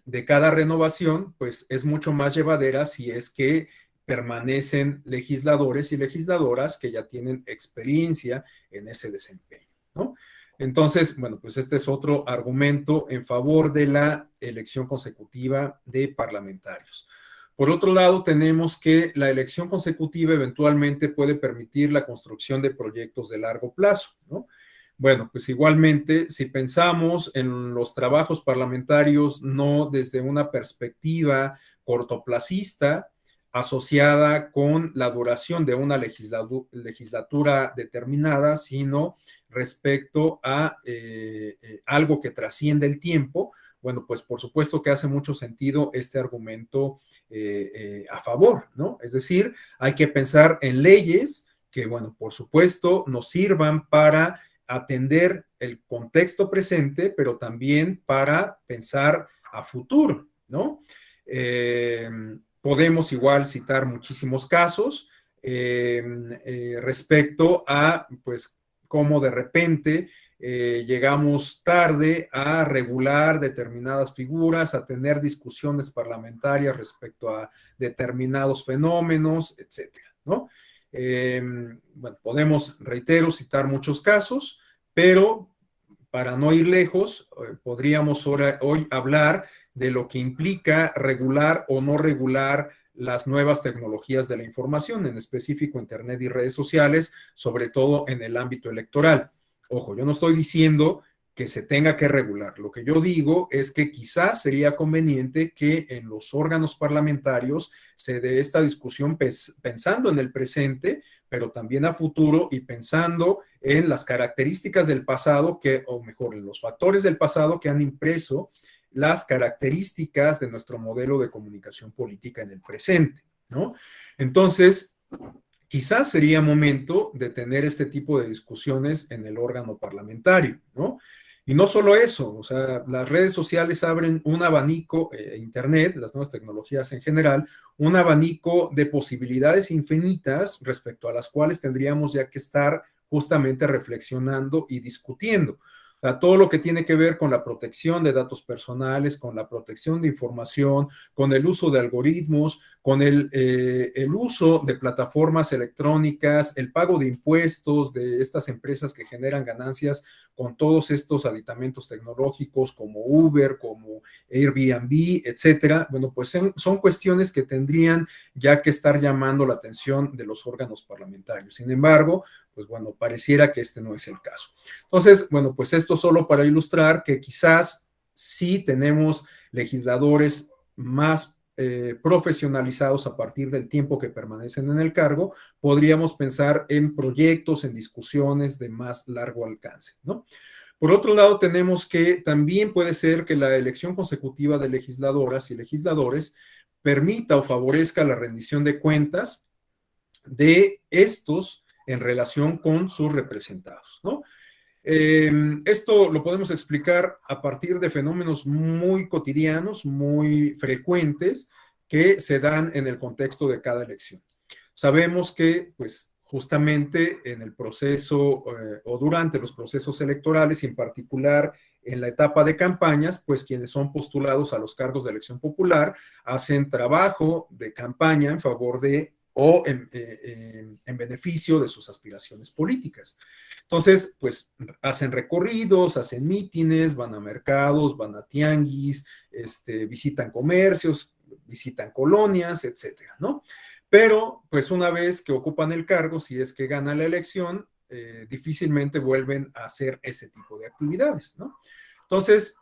de cada renovación, pues es mucho más llevadera si es que permanecen legisladores y legisladoras que ya tienen experiencia en ese desempeño, ¿no? Entonces, bueno, pues este es otro argumento en favor de la elección consecutiva de parlamentarios. Por otro lado, tenemos que la elección consecutiva eventualmente puede permitir la construcción de proyectos de largo plazo, ¿no? Bueno, pues igualmente, si pensamos en los trabajos parlamentarios no desde una perspectiva cortoplacista asociada con la duración de una legislatura determinada, sino respecto a algo que trasciende el tiempo, bueno, pues por supuesto que hace mucho sentido este argumento a favor, ¿no? Es decir, hay que pensar en leyes que, bueno, por supuesto nos sirvan para atender el contexto presente, pero también para pensar a futuro, ¿no? Podemos igual citar muchísimos casos. respecto a, pues, cómo de repente llegamos tarde a regular determinadas figuras, a tener discusiones parlamentarias respecto a determinados fenómenos, etcétera, ¿no? Bueno, podemos, reitero, citar muchos casos, pero para no ir lejos, podríamos hoy hablar de lo que implica regular o no regular las nuevas tecnologías de la información, en específico Internet y redes sociales, sobre todo en el ámbito electoral. Ojo, yo no estoy diciendo que se tenga que regular. Lo que yo digo es que quizás sería conveniente que en los órganos parlamentarios se dé esta discusión pensando en el presente, pero también a futuro y pensando en las características del pasado, o mejor, en los factores del pasado que han impreso las características de nuestro modelo de comunicación política en el presente, ¿no? Entonces, quizás sería momento de tener este tipo de discusiones en el órgano parlamentario, ¿no? Y no solo eso, o sea, las redes sociales abren un abanico, Internet, las nuevas tecnologías en general, un abanico de posibilidades infinitas respecto a las cuales tendríamos ya que estar justamente reflexionando y discutiendo. O sea, todo lo que tiene que ver con la protección de datos personales, con la protección de información, con el uso de algoritmos, con el uso de plataformas electrónicas, el pago de impuestos de estas empresas que generan ganancias con todos estos aditamentos tecnológicos como Uber, como Airbnb, etcétera. Bueno, pues son cuestiones que tendrían ya que estar llamando la atención de los órganos parlamentarios. Sin embargo, pues bueno, pareciera que este no es el caso. Entonces, bueno, pues esto solo para ilustrar que quizás sí tenemos legisladores más profesionalizados a partir del tiempo que permanecen en el cargo, podríamos pensar en proyectos, en discusiones de más largo alcance, ¿no? Por otro lado, tenemos que también puede ser que la elección consecutiva de legisladoras y legisladores permita o favorezca la rendición de cuentas de estos en relación con sus representados, ¿no? Esto lo podemos explicar a partir de fenómenos muy cotidianos, muy frecuentes, que se dan en el contexto de cada elección. Sabemos que, pues, justamente en el proceso o durante los procesos electorales y en particular en la etapa de campañas, pues quienes son postulados a los cargos de elección popular hacen trabajo de campaña en favor de o en beneficio de sus aspiraciones políticas. Entonces, pues hacen recorridos, hacen mítines, van a mercados, van a tianguis, visitan comercios, visitan colonias, etcétera, ¿no? Pero, pues una vez que ocupan el cargo, si es que ganan la elección, difícilmente vuelven a hacer ese tipo de actividades, ¿no? Entonces,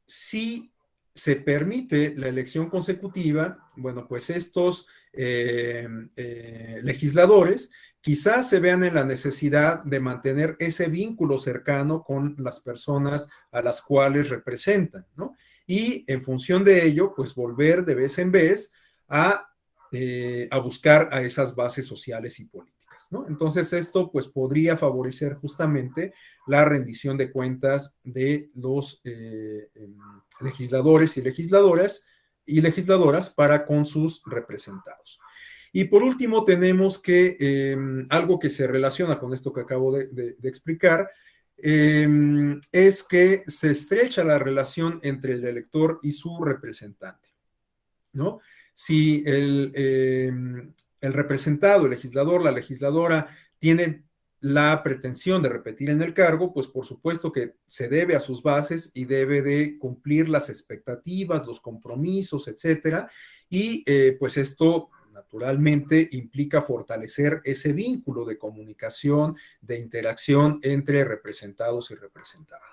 si se permite la elección consecutiva, bueno, pues estos legisladores quizás se vean en la necesidad de mantener ese vínculo cercano con las personas a las cuales representan, ¿no? Y en función de ello, pues volver de vez en vez a buscar a esas bases sociales y políticas, ¿no? Entonces esto pues podría favorecer justamente la rendición de cuentas de los legisladores y legisladoras para con sus representados. Y por último tenemos que algo que se relaciona con esto que acabo de explicar, es que se estrecha la relación entre el elector y su representante, ¿no? Si el representado, el legislador, la legisladora tiene la pretensión de repetir en el cargo, pues por supuesto que se debe a sus bases y debe de cumplir las expectativas, los compromisos, etcétera, y pues esto naturalmente implica fortalecer ese vínculo de comunicación, de interacción entre representados y representadas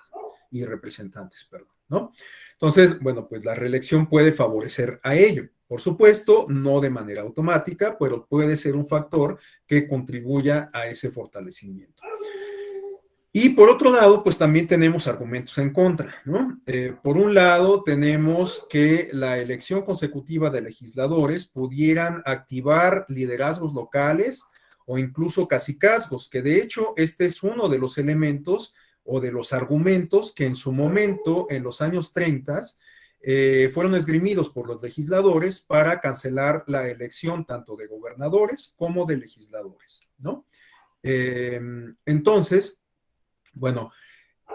y representantes, perdón, ¿no? Entonces, bueno, pues la reelección puede favorecer a ello. Por supuesto, no de manera automática, pero puede ser un factor que contribuya a ese fortalecimiento. Y por otro lado, pues también tenemos argumentos en contra, ¿no? Por un lado, tenemos que la elección consecutiva de legisladores pudieran activar liderazgos locales o incluso cacicazgos, que de hecho este es uno de los elementos o de los argumentos que en su momento, en los años 30, fueron esgrimidos por los legisladores para cancelar la elección tanto de gobernadores como de legisladores, ¿no? Entonces, bueno,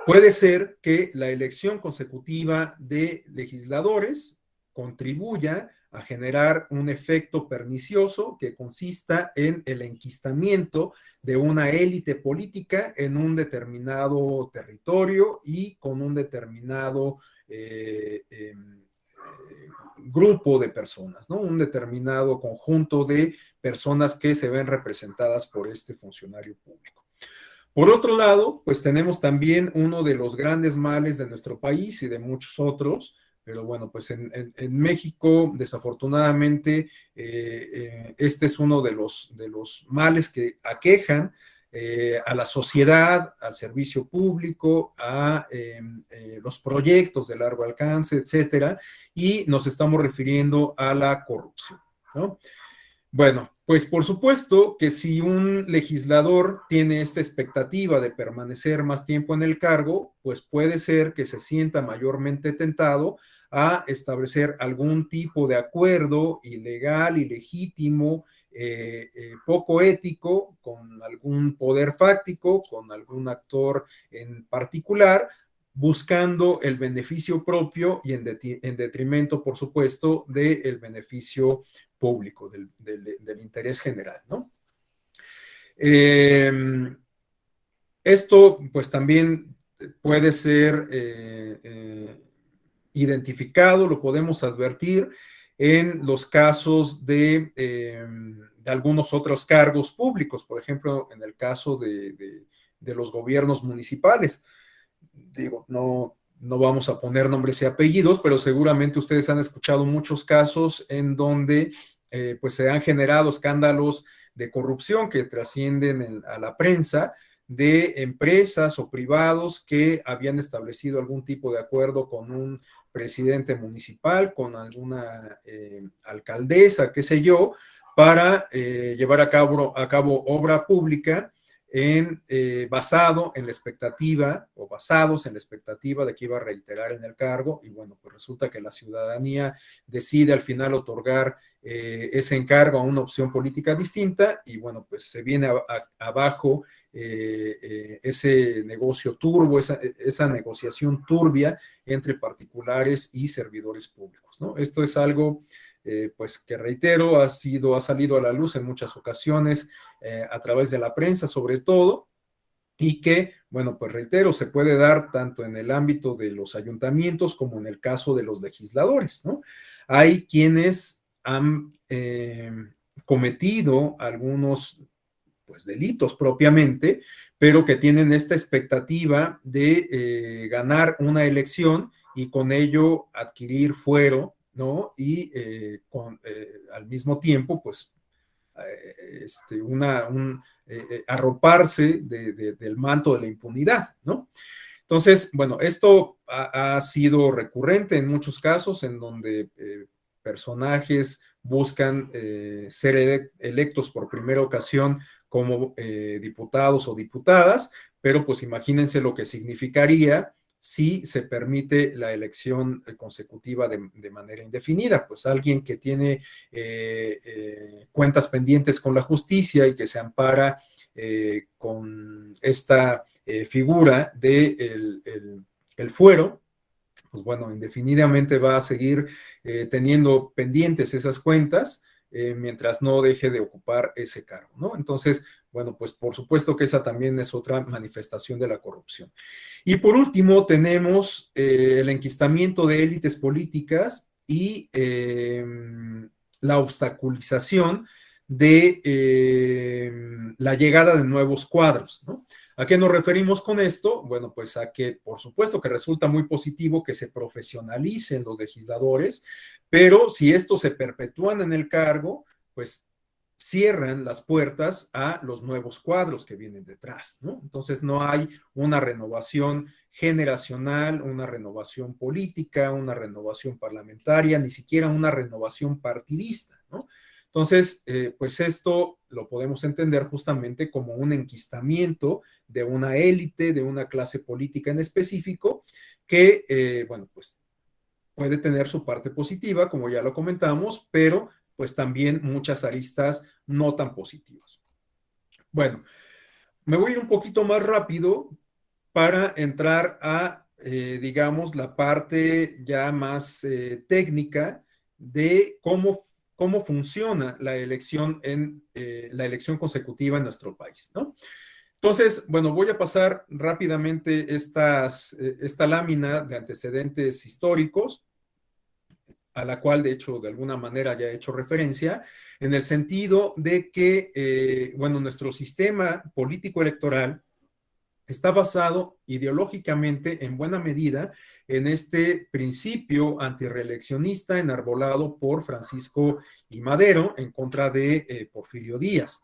puede ser que la elección consecutiva de legisladores contribuya a generar un efecto pernicioso que consista en el enquistamiento de una élite política en un determinado territorio y con un determinado grupo de personas, ¿no? Un determinado conjunto de personas que se ven representadas por este funcionario público. Por otro lado, pues tenemos también uno de los grandes males de nuestro país y de muchos otros, pero bueno, pues en México, desafortunadamente, este es uno de los males que aquejan a la sociedad, al servicio público, a los proyectos de largo alcance, etcétera, y nos estamos refiriendo a la corrupción, ¿no? Bueno, pues por supuesto que si un legislador tiene esta expectativa de permanecer más tiempo en el cargo, pues puede ser que se sienta mayormente tentado a establecer algún tipo de acuerdo ilegal, ilegítimo, poco ético, con algún poder fáctico, con algún actor en particular, buscando el beneficio propio y en detrimento, por supuesto, del beneficio público, del interés general, ¿no? Esto, pues también puede ser identificado, lo podemos advertir en los casos de algunos otros cargos públicos, por ejemplo, en el caso de los gobiernos municipales. Digo, no vamos a poner nombres y apellidos, pero seguramente ustedes han escuchado muchos casos en donde pues se han generado escándalos de corrupción que trascienden a la prensa de empresas o privados que habían establecido algún tipo de acuerdo con un presidente municipal, con alguna alcaldesa, qué sé yo, para llevar a cabo obra pública basado en la expectativa o basados en la expectativa de que iba a reiterar en el cargo, y bueno, pues resulta que la ciudadanía decide al final otorgar ese encargo a una opción política distinta, y bueno, pues se viene abajo ese negocio turbo, esa negociación turbia entre particulares y servidores públicos, ¿no? Esto es algo pues que reitero, ha salido a la luz en muchas ocasiones a través de la prensa sobre todo, y que, bueno, pues reitero, se puede dar tanto en el ámbito de los ayuntamientos como en el caso de los legisladores, ¿no? Hay quienes han cometido algunos pues delitos propiamente, pero que tienen esta expectativa de ganar una elección y con ello adquirir fuero, ¿no? Y al mismo tiempo, pues, arroparse del manto de la impunidad, ¿no? Entonces, bueno, esto ha sido recurrente en muchos casos en donde personajes buscan ser electos por primera ocasión como diputados o diputadas, pero pues imagínense lo que significaría si se permite la elección consecutiva de manera indefinida. Pues alguien que tiene cuentas pendientes con la justicia y que se ampara con esta figura de el fuero, pues bueno, indefinidamente va a seguir teniendo pendientes esas cuentas mientras no deje de ocupar ese cargo, ¿no? Entonces, bueno, pues por supuesto que esa también es otra manifestación de la corrupción. Y por último, tenemos el enquistamiento de élites políticas y la obstaculización de la llegada de nuevos cuadros, ¿no? ¿A qué nos referimos con esto? Bueno, pues a que por supuesto que resulta muy positivo que se profesionalicen los legisladores, pero si estos se perpetúan en el cargo, pues cierran las puertas a los nuevos cuadros que vienen detrás, ¿no? Entonces no hay una renovación generacional, una renovación política, una renovación parlamentaria, ni siquiera una renovación partidista, ¿no? Entonces, pues esto lo podemos entender justamente como un enquistamiento de una élite, de una clase política en específico, que, bueno, pues puede tener su parte positiva, como ya lo comentamos, pero pues también muchas aristas no tan positivas. Bueno, me voy a ir un poquito más rápido para entrar a, digamos, la parte ya más técnica de cómo funciona la elección la elección consecutiva en nuestro país, ¿no? Entonces, bueno, voy a pasar rápidamente esta lámina de antecedentes históricos, a la cual de hecho de alguna manera ya he hecho referencia, en el sentido de que, bueno, nuestro sistema político electoral está basado ideológicamente en buena medida en este principio antirreeleccionista enarbolado por Francisco I. Madero en contra de Porfirio Díaz.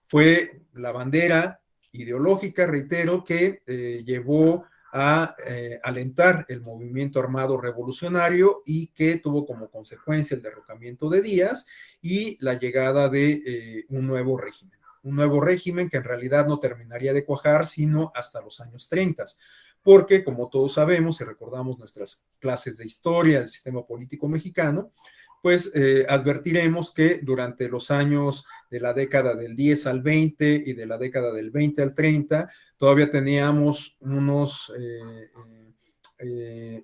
Fue la bandera ideológica, reitero, que llevó a alentar el movimiento armado revolucionario y que tuvo como consecuencia el derrocamiento de Díaz y la llegada de un nuevo régimen que en realidad no terminaría de cuajar sino hasta los años 30, porque como todos sabemos y recordamos nuestras clases de historia del sistema político mexicano, pues advertiremos que durante los años de la década del 10 al 20 y de la década del 20 al 30, todavía teníamos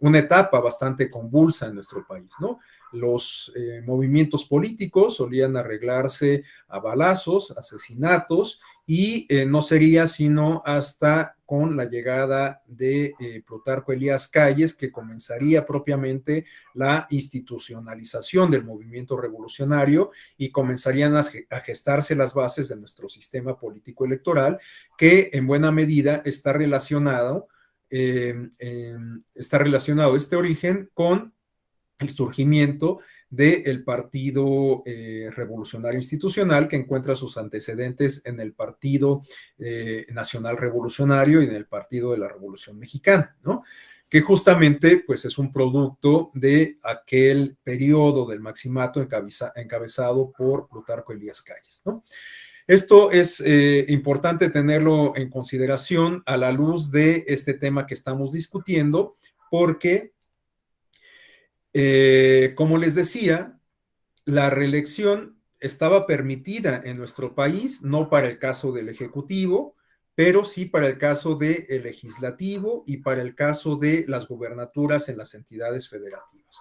una etapa bastante convulsa en nuestro país, ¿no? Los movimientos políticos solían arreglarse a balazos, asesinatos, y no sería sino hasta con la llegada de Plutarco Elías Calles que comenzaría propiamente la institucionalización del movimiento revolucionario y comenzarían a gestarse las bases de nuestro sistema político electoral, que en buena medida está relacionado este origen con el surgimiento del Partido Revolucionario Institucional, que encuentra sus antecedentes en el Partido Nacional Revolucionario y en el Partido de la Revolución Mexicana, ¿no? Que justamente pues es un producto de aquel periodo del Maximato encabezado por Plutarco Elías Calles, ¿no? Esto es importante tenerlo en consideración a la luz de este tema que estamos discutiendo, porque, como les decía, la reelección estaba permitida en nuestro país, no para el caso del Ejecutivo, pero sí para el caso del Legislativo y para el caso de las gubernaturas en las entidades federativas.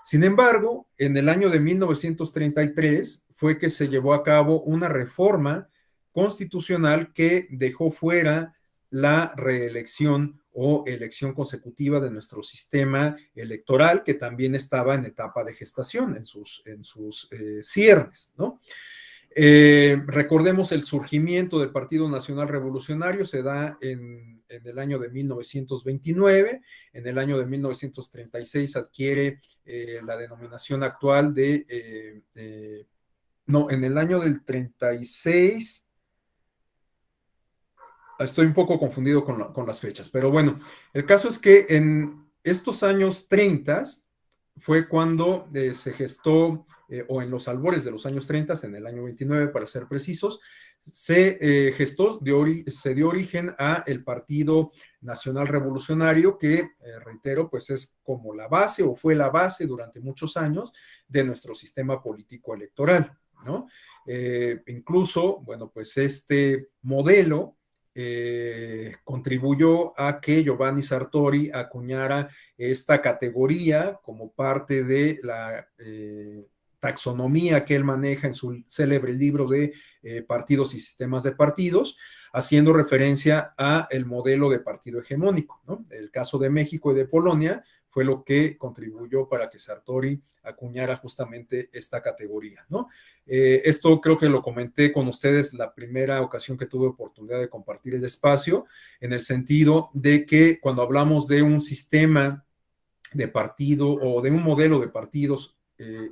Sin embargo, en el año de 1933 fue que se llevó a cabo una reforma constitucional que dejó fuera la reelección o elección consecutiva de nuestro sistema electoral, que también estaba en etapa de gestación, en sus ciernes, ¿no? Recordemos el surgimiento del Partido Nacional Revolucionario, se da en el año de 1929, en el año de 1936 adquiere la denominación actual en el año del 36, estoy un poco confundido con las fechas, pero bueno, el caso es que en estos años 30 fue cuando se gestó, o en los albores de los años 30, en el año 29 para ser precisos, se se dio origen a el Partido Nacional Revolucionario, que, reitero, pues es como la base o fue la base durante muchos años de nuestro sistema político electoral, ¿no? Incluso, bueno, pues este modelo contribuyó a que Giovanni Sartori acuñara esta categoría como parte de la taxonomía que él maneja en su célebre libro de partidos y sistemas de partidos, haciendo referencia a el modelo de partido hegemónico, ¿no? El caso de México y de Polonia fue lo que contribuyó para que Sartori acuñara justamente esta categoría, ¿no? Esto creo que lo comenté con ustedes la primera ocasión que tuve oportunidad de compartir el espacio, en el sentido de que cuando hablamos de un sistema de partido o de un modelo de partidos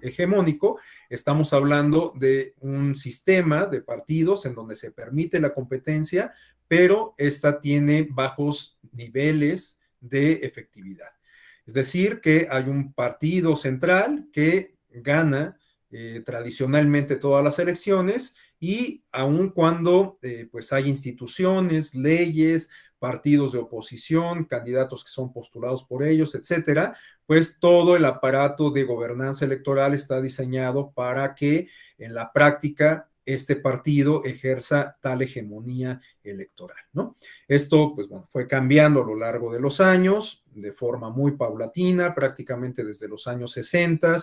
hegemónico, estamos hablando de un sistema de partidos en donde se permite la competencia, pero esta tiene bajos niveles de efectividad. Es decir, que hay un partido central que gana tradicionalmente todas las elecciones, y aun cuando pues hay instituciones, leyes, partidos de oposición, candidatos que son postulados por ellos, etcétera, pues todo el aparato de gobernanza electoral está diseñado para que en la práctica este partido ejerza tal hegemonía electoral, ¿no? Esto, pues bueno, fue cambiando a lo largo de los años, de forma muy paulatina, prácticamente desde los años 60.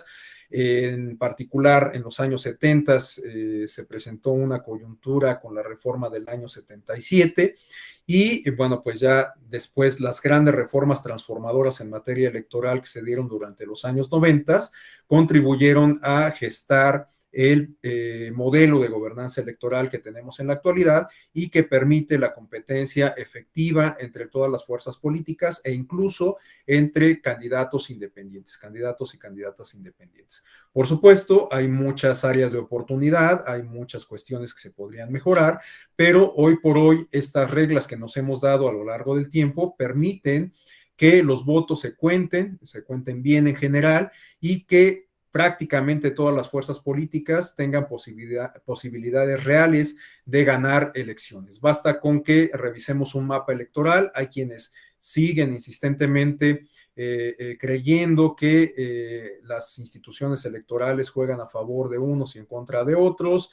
En particular, en los años 70 se presentó una coyuntura con la reforma del año 77 y bueno, pues ya después las grandes reformas transformadoras en materia electoral que se dieron durante los años 90 contribuyeron a gestar el modelo de gobernanza electoral que tenemos en la actualidad y que permite la competencia efectiva entre todas las fuerzas políticas e incluso entre candidatos independientes, candidatos y candidatas independientes. Por supuesto, hay muchas áreas de oportunidad, hay muchas cuestiones que se podrían mejorar, pero hoy por hoy estas reglas que nos hemos dado a lo largo del tiempo permiten que los votos se cuenten bien en general y que prácticamente todas las fuerzas políticas tengan posibilidades reales de ganar elecciones. Basta con que revisemos un mapa electoral. Hay quienes siguen insistentemente creyendo que las instituciones electorales juegan a favor de unos y en contra de otros.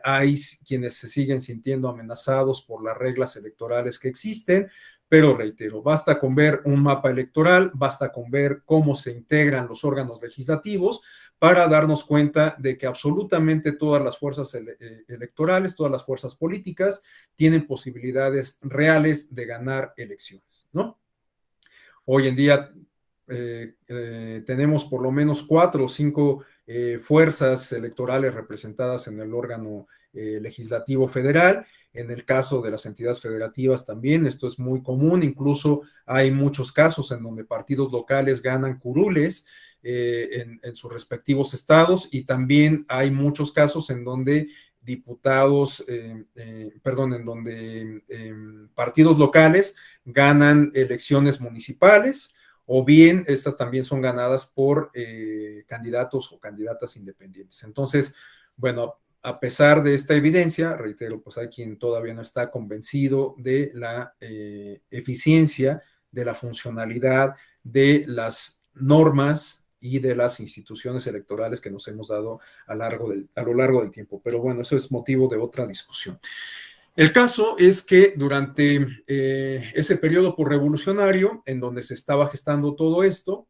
Hay quienes se siguen sintiendo amenazados por las reglas electorales que existen, pero reitero, basta con ver un mapa electoral, basta con ver cómo se integran los órganos legislativos para darnos cuenta de que absolutamente todas las fuerzas electorales, todas las fuerzas políticas tienen posibilidades reales de ganar elecciones, ¿no? Hoy en día tenemos por lo menos 4 o 5 fuerzas electorales representadas en el órgano legislativo federal. En el caso de las entidades federativas también, esto es muy común, incluso hay muchos casos en donde partidos locales ganan curules en sus respectivos estados y también hay muchos casos en donde diputados, en donde partidos locales ganan elecciones municipales o bien estas también son ganadas por candidatos o candidatas independientes. Entonces, bueno, a pesar de esta evidencia, reitero, pues hay quien todavía no está convencido de la eficiencia, de la funcionalidad, de las normas y de las instituciones electorales que nos hemos dado a lo largo del tiempo. Pero bueno, eso es motivo de otra discusión. El caso es que durante ese periodo revolucionario, en donde se estaba gestando todo esto,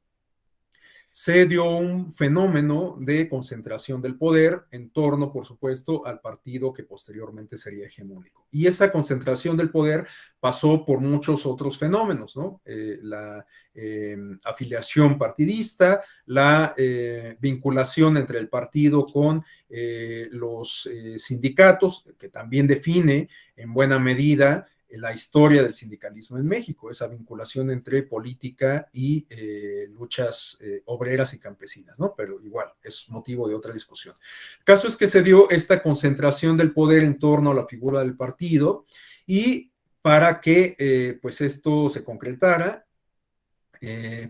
se dio un fenómeno de concentración del poder en torno, por supuesto, al partido que posteriormente sería hegemónico. Y esa concentración del poder pasó por muchos otros fenómenos, ¿no? La afiliación partidista, la vinculación entre el partido con los sindicatos, que también define en buena medida la historia del sindicalismo en México, esa vinculación entre política y luchas obreras y campesinas, ¿no? Pero igual, es motivo de otra discusión. El caso es que se dio esta concentración del poder en torno a la figura del partido y para que pues esto se concretara,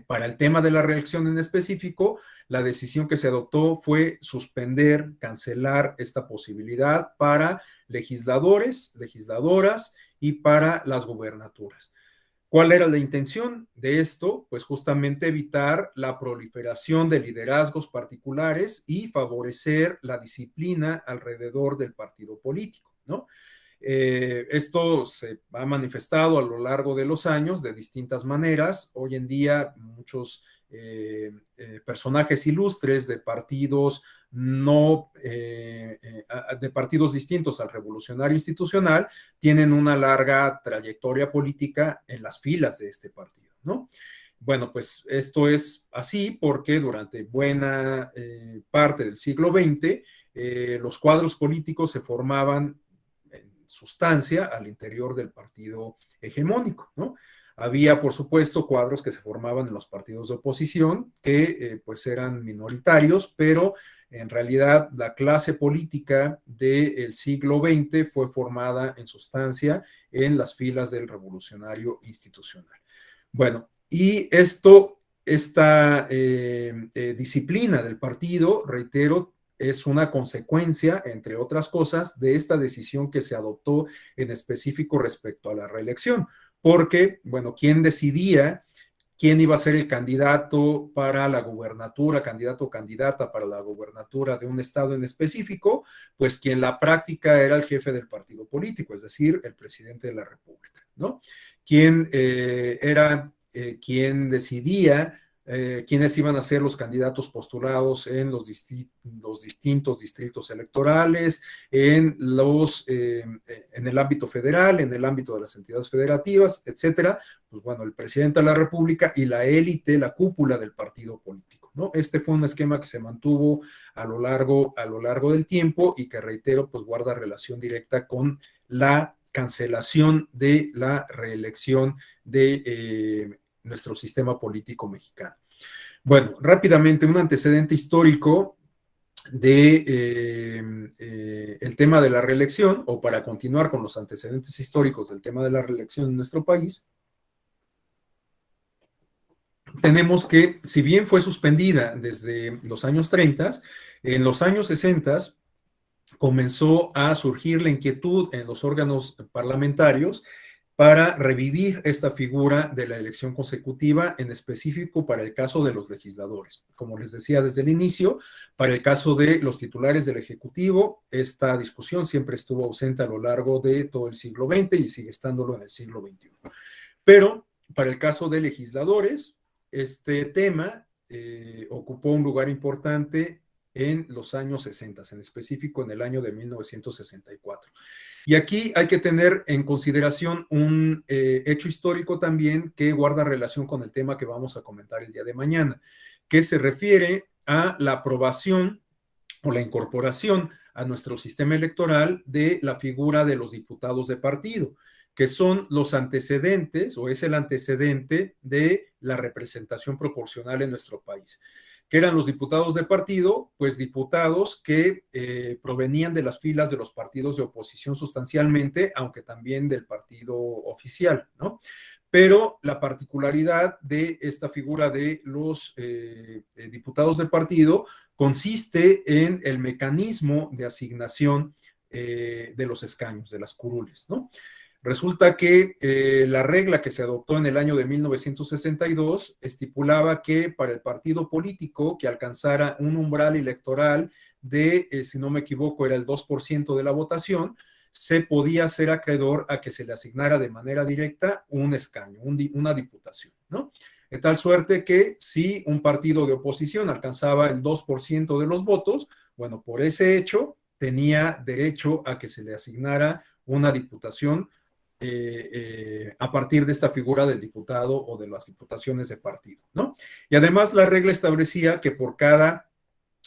para el tema de la reelección en específico, la decisión que se adoptó fue suspender, cancelar esta posibilidad para legisladores, legisladoras y para las gubernaturas. ¿Cuál era la intención de esto? Pues justamente evitar la proliferación de liderazgos particulares y favorecer la disciplina alrededor del partido político, ¿no? Esto se ha manifestado a lo largo de los años de distintas maneras. Hoy en día muchos personajes ilustres de partidos de partidos distintos al revolucionario institucional tienen una larga trayectoria política en las filas de este partido, ¿no? Bueno, pues esto es así porque durante buena parte del siglo XX los cuadros políticos se formaban sustancia al interior del partido hegemónico, ¿no? Había, por supuesto, cuadros que se formaban en los partidos de oposición, que pues eran minoritarios, pero en realidad la clase política del siglo XX fue formada en sustancia en las filas del revolucionario institucional. Bueno, y esta disciplina del partido, reitero, es una consecuencia, entre otras cosas, de esta decisión que se adoptó en específico respecto a la reelección, porque, bueno, ¿quién decidía quién iba a ser el candidato para la gubernatura, candidato o candidata para la gubernatura de un estado en específico? Pues quien en la práctica era el jefe del partido político, es decir, el presidente de la República, ¿no? Quien era quien decidía quiénes iban a ser los candidatos postulados en los distintos distritos electorales, en el ámbito federal, en el ámbito de las entidades federativas, etcétera. Pues bueno, el presidente de la República y la élite, la cúpula del partido político, ¿no? Este fue un esquema que se mantuvo a lo largo del tiempo y que, reitero, pues guarda relación directa con la cancelación de la reelección de nuestro sistema político mexicano. Bueno, rápidamente, un antecedente histórico de el tema de la reelección, o para continuar con los antecedentes históricos del tema de la reelección en nuestro país. Tenemos que, si bien fue suspendida desde los años 30, en los años 60 comenzó a surgir la inquietud en los órganos parlamentarios para revivir esta figura de la elección consecutiva, en específico para el caso de los legisladores. Como les decía desde el inicio, para el caso de los titulares del Ejecutivo, esta discusión siempre estuvo ausente a lo largo de todo el siglo XX y sigue estándolo en el siglo XXI. Pero para el caso de legisladores, este tema ocupó un lugar importante en los años 60, en específico en el año de 1964. Y aquí hay que tener en consideración un hecho histórico también que guarda relación con el tema que vamos a comentar el día de mañana, que se refiere a la aprobación o la incorporación a nuestro sistema electoral de la figura de los diputados de partido, que son los antecedentes, o es el antecedente de la representación proporcional en nuestro país. ¿Qué eran los diputados de partido? Pues diputados que provenían de las filas de los partidos de oposición sustancialmente, aunque también del partido oficial, ¿no? Pero la particularidad de esta figura de los diputados de partido consiste en el mecanismo de asignación de los escaños, de las curules, ¿no? Resulta que la regla que se adoptó en el año de 1962 estipulaba que para el partido político que alcanzara un umbral electoral de, si no me equivoco, era el 2% de la votación, se podía ser acreedor a que se le asignara de manera directa un escaño, una diputación, ¿no? De tal suerte que si un partido de oposición alcanzaba el 2% de los votos, bueno, por ese hecho tenía derecho a que se le asignara una diputación a partir de esta figura del diputado o de las diputaciones de partido, ¿no? Y además la regla establecía que por cada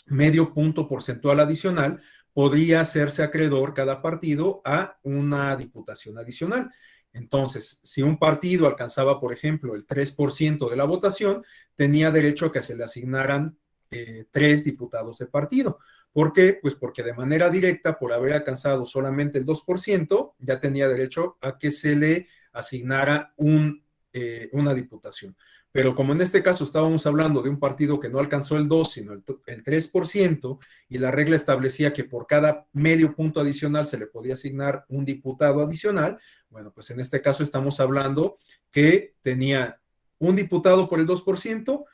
medio punto porcentual adicional podría hacerse acreedor cada partido a una diputación adicional. Entonces, si un partido alcanzaba, por ejemplo, el 3% de la votación, tenía derecho a que se le asignaran 3 diputados de partido. ¿Por qué? Pues porque de manera directa, por haber alcanzado solamente el 2%, ya tenía derecho a que se le asignara una diputación. Pero como en este caso estábamos hablando de un partido que no alcanzó el 2, sino el 3%, y la regla establecía que por cada medio punto adicional se le podía asignar un diputado adicional, bueno, pues en este caso estamos hablando que tenía un diputado por el 2%,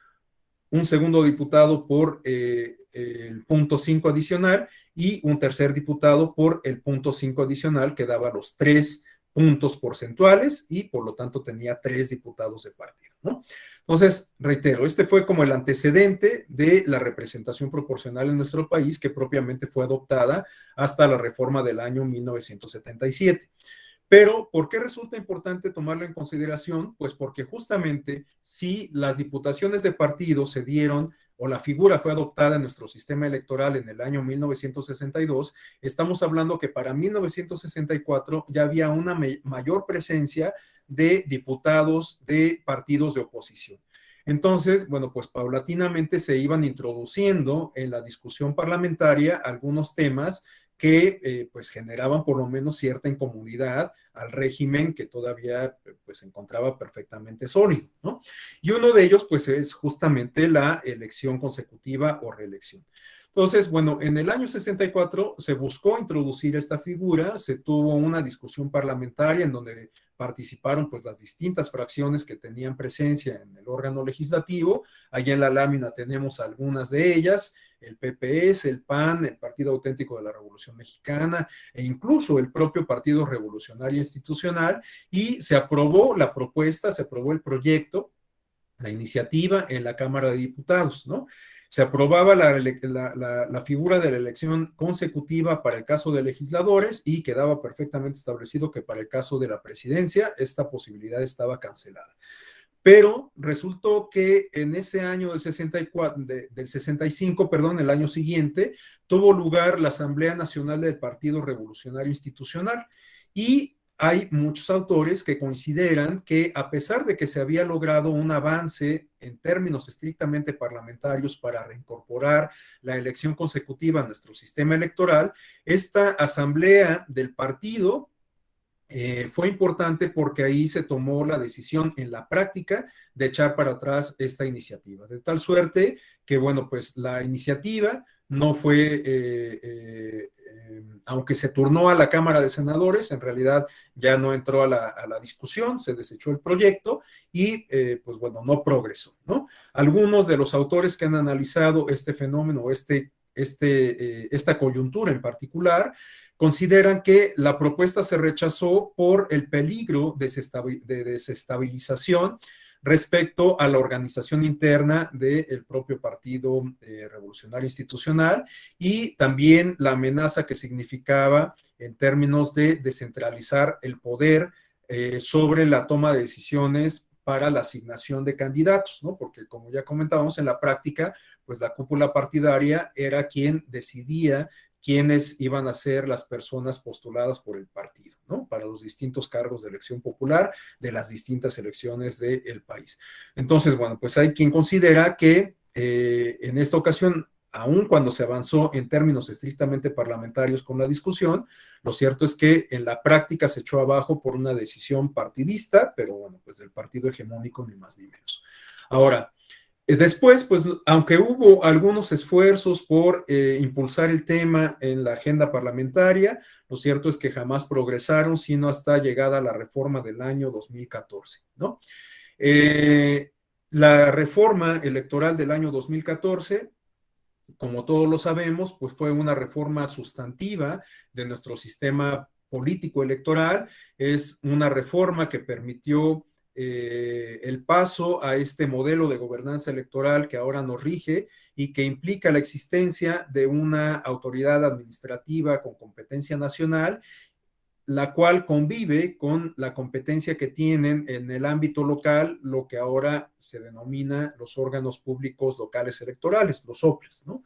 un segundo diputado por el punto 5 adicional y un tercer diputado por el punto 5 adicional, que daba los 3 puntos porcentuales y por lo tanto tenía 3 diputados de partido, ¿no? Entonces, reitero, este fue como el antecedente de la representación proporcional en nuestro país, que propiamente fue adoptada hasta la reforma del año 1977. Pero, ¿por qué resulta importante tomarlo en consideración? Pues porque justamente si las diputaciones de partido se dieron o la figura fue adoptada en nuestro sistema electoral en el año 1962, estamos hablando que para 1964 ya había una mayor presencia de diputados de partidos de oposición. Entonces, bueno, pues paulatinamente se iban introduciendo en la discusión parlamentaria algunos temas que pues generaban por lo menos cierta incomodidad al régimen que todavía pues se encontraba perfectamente sólido, ¿no? Y uno de ellos pues es justamente la elección consecutiva o reelección. Entonces, bueno, en el año 64 se buscó introducir esta figura, se tuvo una discusión parlamentaria en donde participaron pues las distintas fracciones que tenían presencia en el órgano legislativo. Allá en la lámina tenemos algunas de ellas, el PPS, el PAN, el Partido Auténtico de la Revolución Mexicana e incluso el propio Partido Revolucionario Institucional, y se aprobó la propuesta, se aprobó el proyecto, la iniciativa en la Cámara de Diputados, ¿no? Se aprobaba la figura de la elección consecutiva para el caso de legisladores y quedaba perfectamente establecido que para el caso de la presidencia esta posibilidad estaba cancelada. Pero resultó que en ese año del 64, del 65, perdón, el año siguiente, tuvo lugar la Asamblea Nacional del Partido Revolucionario Institucional, y hay muchos autores que consideran que a pesar de que se había logrado un avance en términos estrictamente parlamentarios para reincorporar la elección consecutiva a nuestro sistema electoral, esta asamblea del partido fue importante porque ahí se tomó la decisión en la práctica de echar para atrás esta iniciativa, de tal suerte que, bueno, pues la iniciativa no fue, aunque se turnó a la Cámara de Senadores, en realidad ya no entró a la discusión, se desechó el proyecto y, pues bueno, no progresó, ¿no? Algunos de los autores que han analizado este fenómeno, esta coyuntura en particular, consideran que la propuesta se rechazó por el peligro de desestabilización respecto a la organización interna del propio Partido Revolucionario Institucional, y también la amenaza que significaba en términos de descentralizar el poder sobre la toma de decisiones para la asignación de candidatos, ¿no? Porque como ya comentábamos en la práctica, pues la cúpula partidaria era quien decidía quiénes iban a ser las personas postuladas por el partido, ¿no? Para los distintos cargos de elección popular de las distintas elecciones del país. Entonces, bueno, pues hay quien considera que en esta ocasión, aun cuando se avanzó en términos estrictamente parlamentarios con la discusión, lo cierto es que en la práctica se echó abajo por una decisión partidista, pero bueno, pues del partido hegemónico, ni más ni menos. Ahora, después, pues, aunque hubo algunos esfuerzos por impulsar el tema en la agenda parlamentaria, lo cierto es que jamás progresaron, sino hasta llegada a la reforma del año 2014, ¿no? La reforma electoral del año 2014, como todos lo sabemos, pues fue una reforma sustantiva de nuestro sistema político electoral. Es una reforma que permitió el paso a este modelo de gobernanza electoral que ahora nos rige y que implica la existencia de una autoridad administrativa con competencia nacional, la cual convive con la competencia que tienen en el ámbito local, lo que ahora se denomina los órganos públicos locales electorales, los OPLES, ¿no?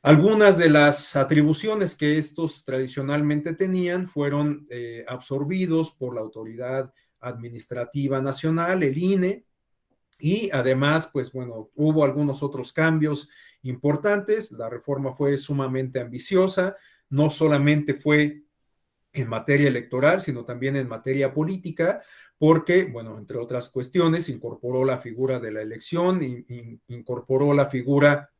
Algunas de las atribuciones que estos tradicionalmente tenían fueron absorbidos por la Autoridad Administrativa Nacional, el INE, y además, pues bueno, hubo algunos otros cambios importantes. La reforma fue sumamente ambiciosa, no solamente fue en materia electoral, sino también en materia política, porque, bueno, entre otras cuestiones, incorporó la figura de la elección, incorporó la figura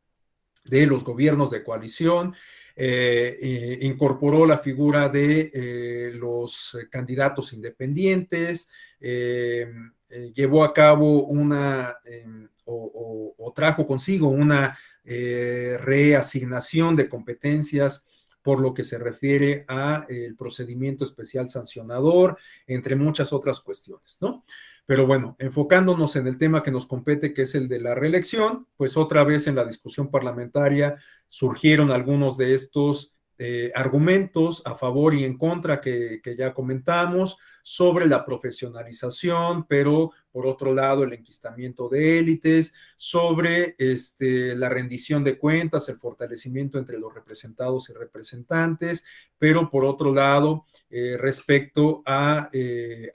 de los gobiernos de coalición, incorporó la figura de los candidatos independientes, llevó a cabo o trajo consigo una reasignación de competencias por lo que se refiere a el procedimiento especial sancionador, entre muchas otras cuestiones, ¿no? Pero bueno, enfocándonos en el tema que nos compete, que es el de la reelección, pues otra vez en la discusión parlamentaria surgieron algunos de estos argumentos a favor y en contra que ya comentamos sobre la profesionalización, pero por otro lado el enquistamiento de élites, sobre la rendición de cuentas, el fortalecimiento entre los representados y representantes, pero por otro lado respecto a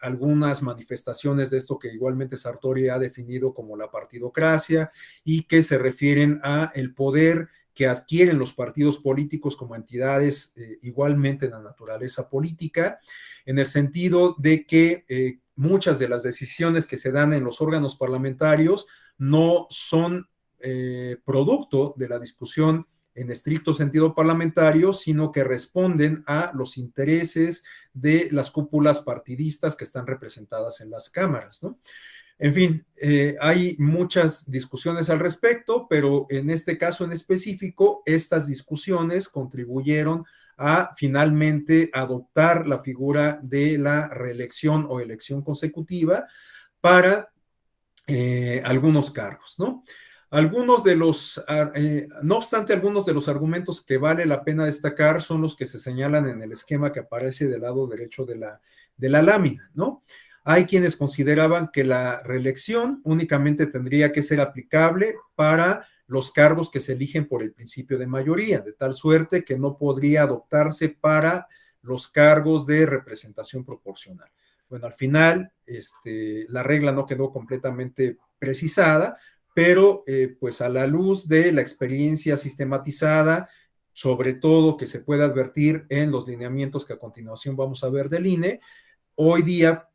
algunas manifestaciones de esto que igualmente Sartori ha definido como la partidocracia y que se refieren a el poder que adquieren los partidos políticos como entidades igualmente de la naturaleza política, en el sentido de que muchas de las decisiones que se dan en los órganos parlamentarios no son producto de la discusión en estricto sentido parlamentario, sino que responden a los intereses de las cúpulas partidistas que están representadas en las cámaras, ¿no? En fin, hay muchas discusiones al respecto, pero en este caso en específico, estas discusiones contribuyeron a finalmente adoptar la figura de la reelección o elección consecutiva para algunos cargos, ¿no? No obstante, algunos de los argumentos que vale la pena destacar son los que se señalan en el esquema que aparece del lado derecho de la lámina, ¿no? Hay quienes consideraban que la reelección únicamente tendría que ser aplicable para los cargos que se eligen por el principio de mayoría, de tal suerte que no podría adoptarse para los cargos de representación proporcional. Bueno, al final, la regla no quedó completamente precisada, pero pues a la luz de la experiencia sistematizada, sobre todo que se puede advertir en los lineamientos que a continuación vamos a ver del INE, hoy día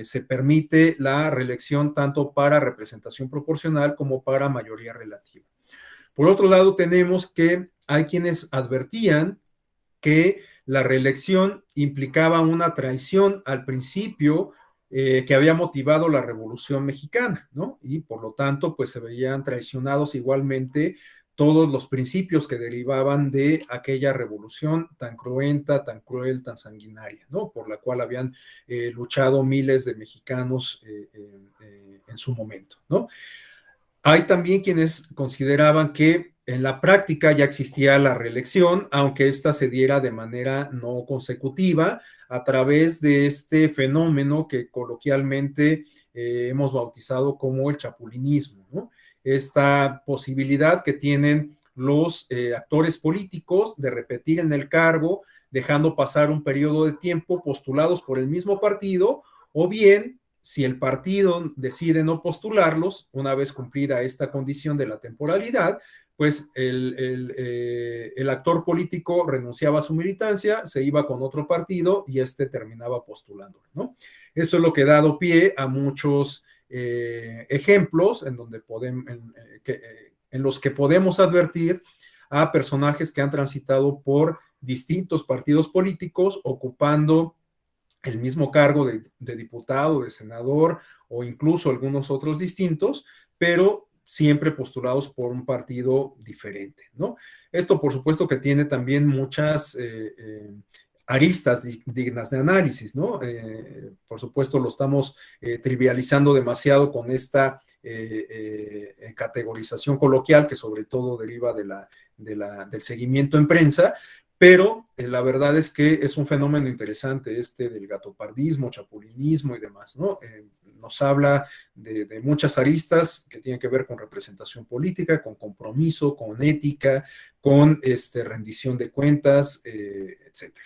se permite la reelección tanto para representación proporcional como para mayoría relativa. Por otro lado, tenemos que hay quienes advertían que la reelección implicaba una traición al principio que había motivado la Revolución Mexicana, ¿no? Y por lo tanto, pues se veían traicionados igualmente todos los principios que derivaban de aquella revolución tan cruenta, tan cruel, tan sanguinaria, ¿no? Por la cual habían luchado miles de mexicanos en su momento, ¿no? Hay también quienes consideraban que en la práctica ya existía la reelección, aunque ésta se diera de manera no consecutiva a través de este fenómeno que coloquialmente hemos bautizado como el chapulinismo, ¿no? Esta posibilidad que tienen los actores políticos de repetir en el cargo, dejando pasar un periodo de tiempo postulados por el mismo partido, o bien si el partido decide no postularlos, una vez cumplida esta condición de la temporalidad, pues el actor político renunciaba a su militancia, se iba con otro partido y terminaba postulándolo, ¿no? Esto es lo que ha dado pie a muchos ejemplos en los que podemos advertir a personajes que han transitado por distintos partidos políticos, ocupando el mismo cargo de diputado, de senador o incluso algunos otros distintos, pero siempre postulados por un partido diferente, ¿no? Esto, por supuesto, que tiene también muchas aristas dignas de análisis, ¿no? Por supuesto, lo estamos trivializando demasiado con esta categorización coloquial que sobre todo deriva del seguimiento en prensa, pero la verdad es que es un fenómeno interesante del gatopardismo, chapulinismo y demás, ¿no? Nos habla de muchas aristas que tienen que ver con representación política, con compromiso, con ética, con rendición de cuentas, etcétera.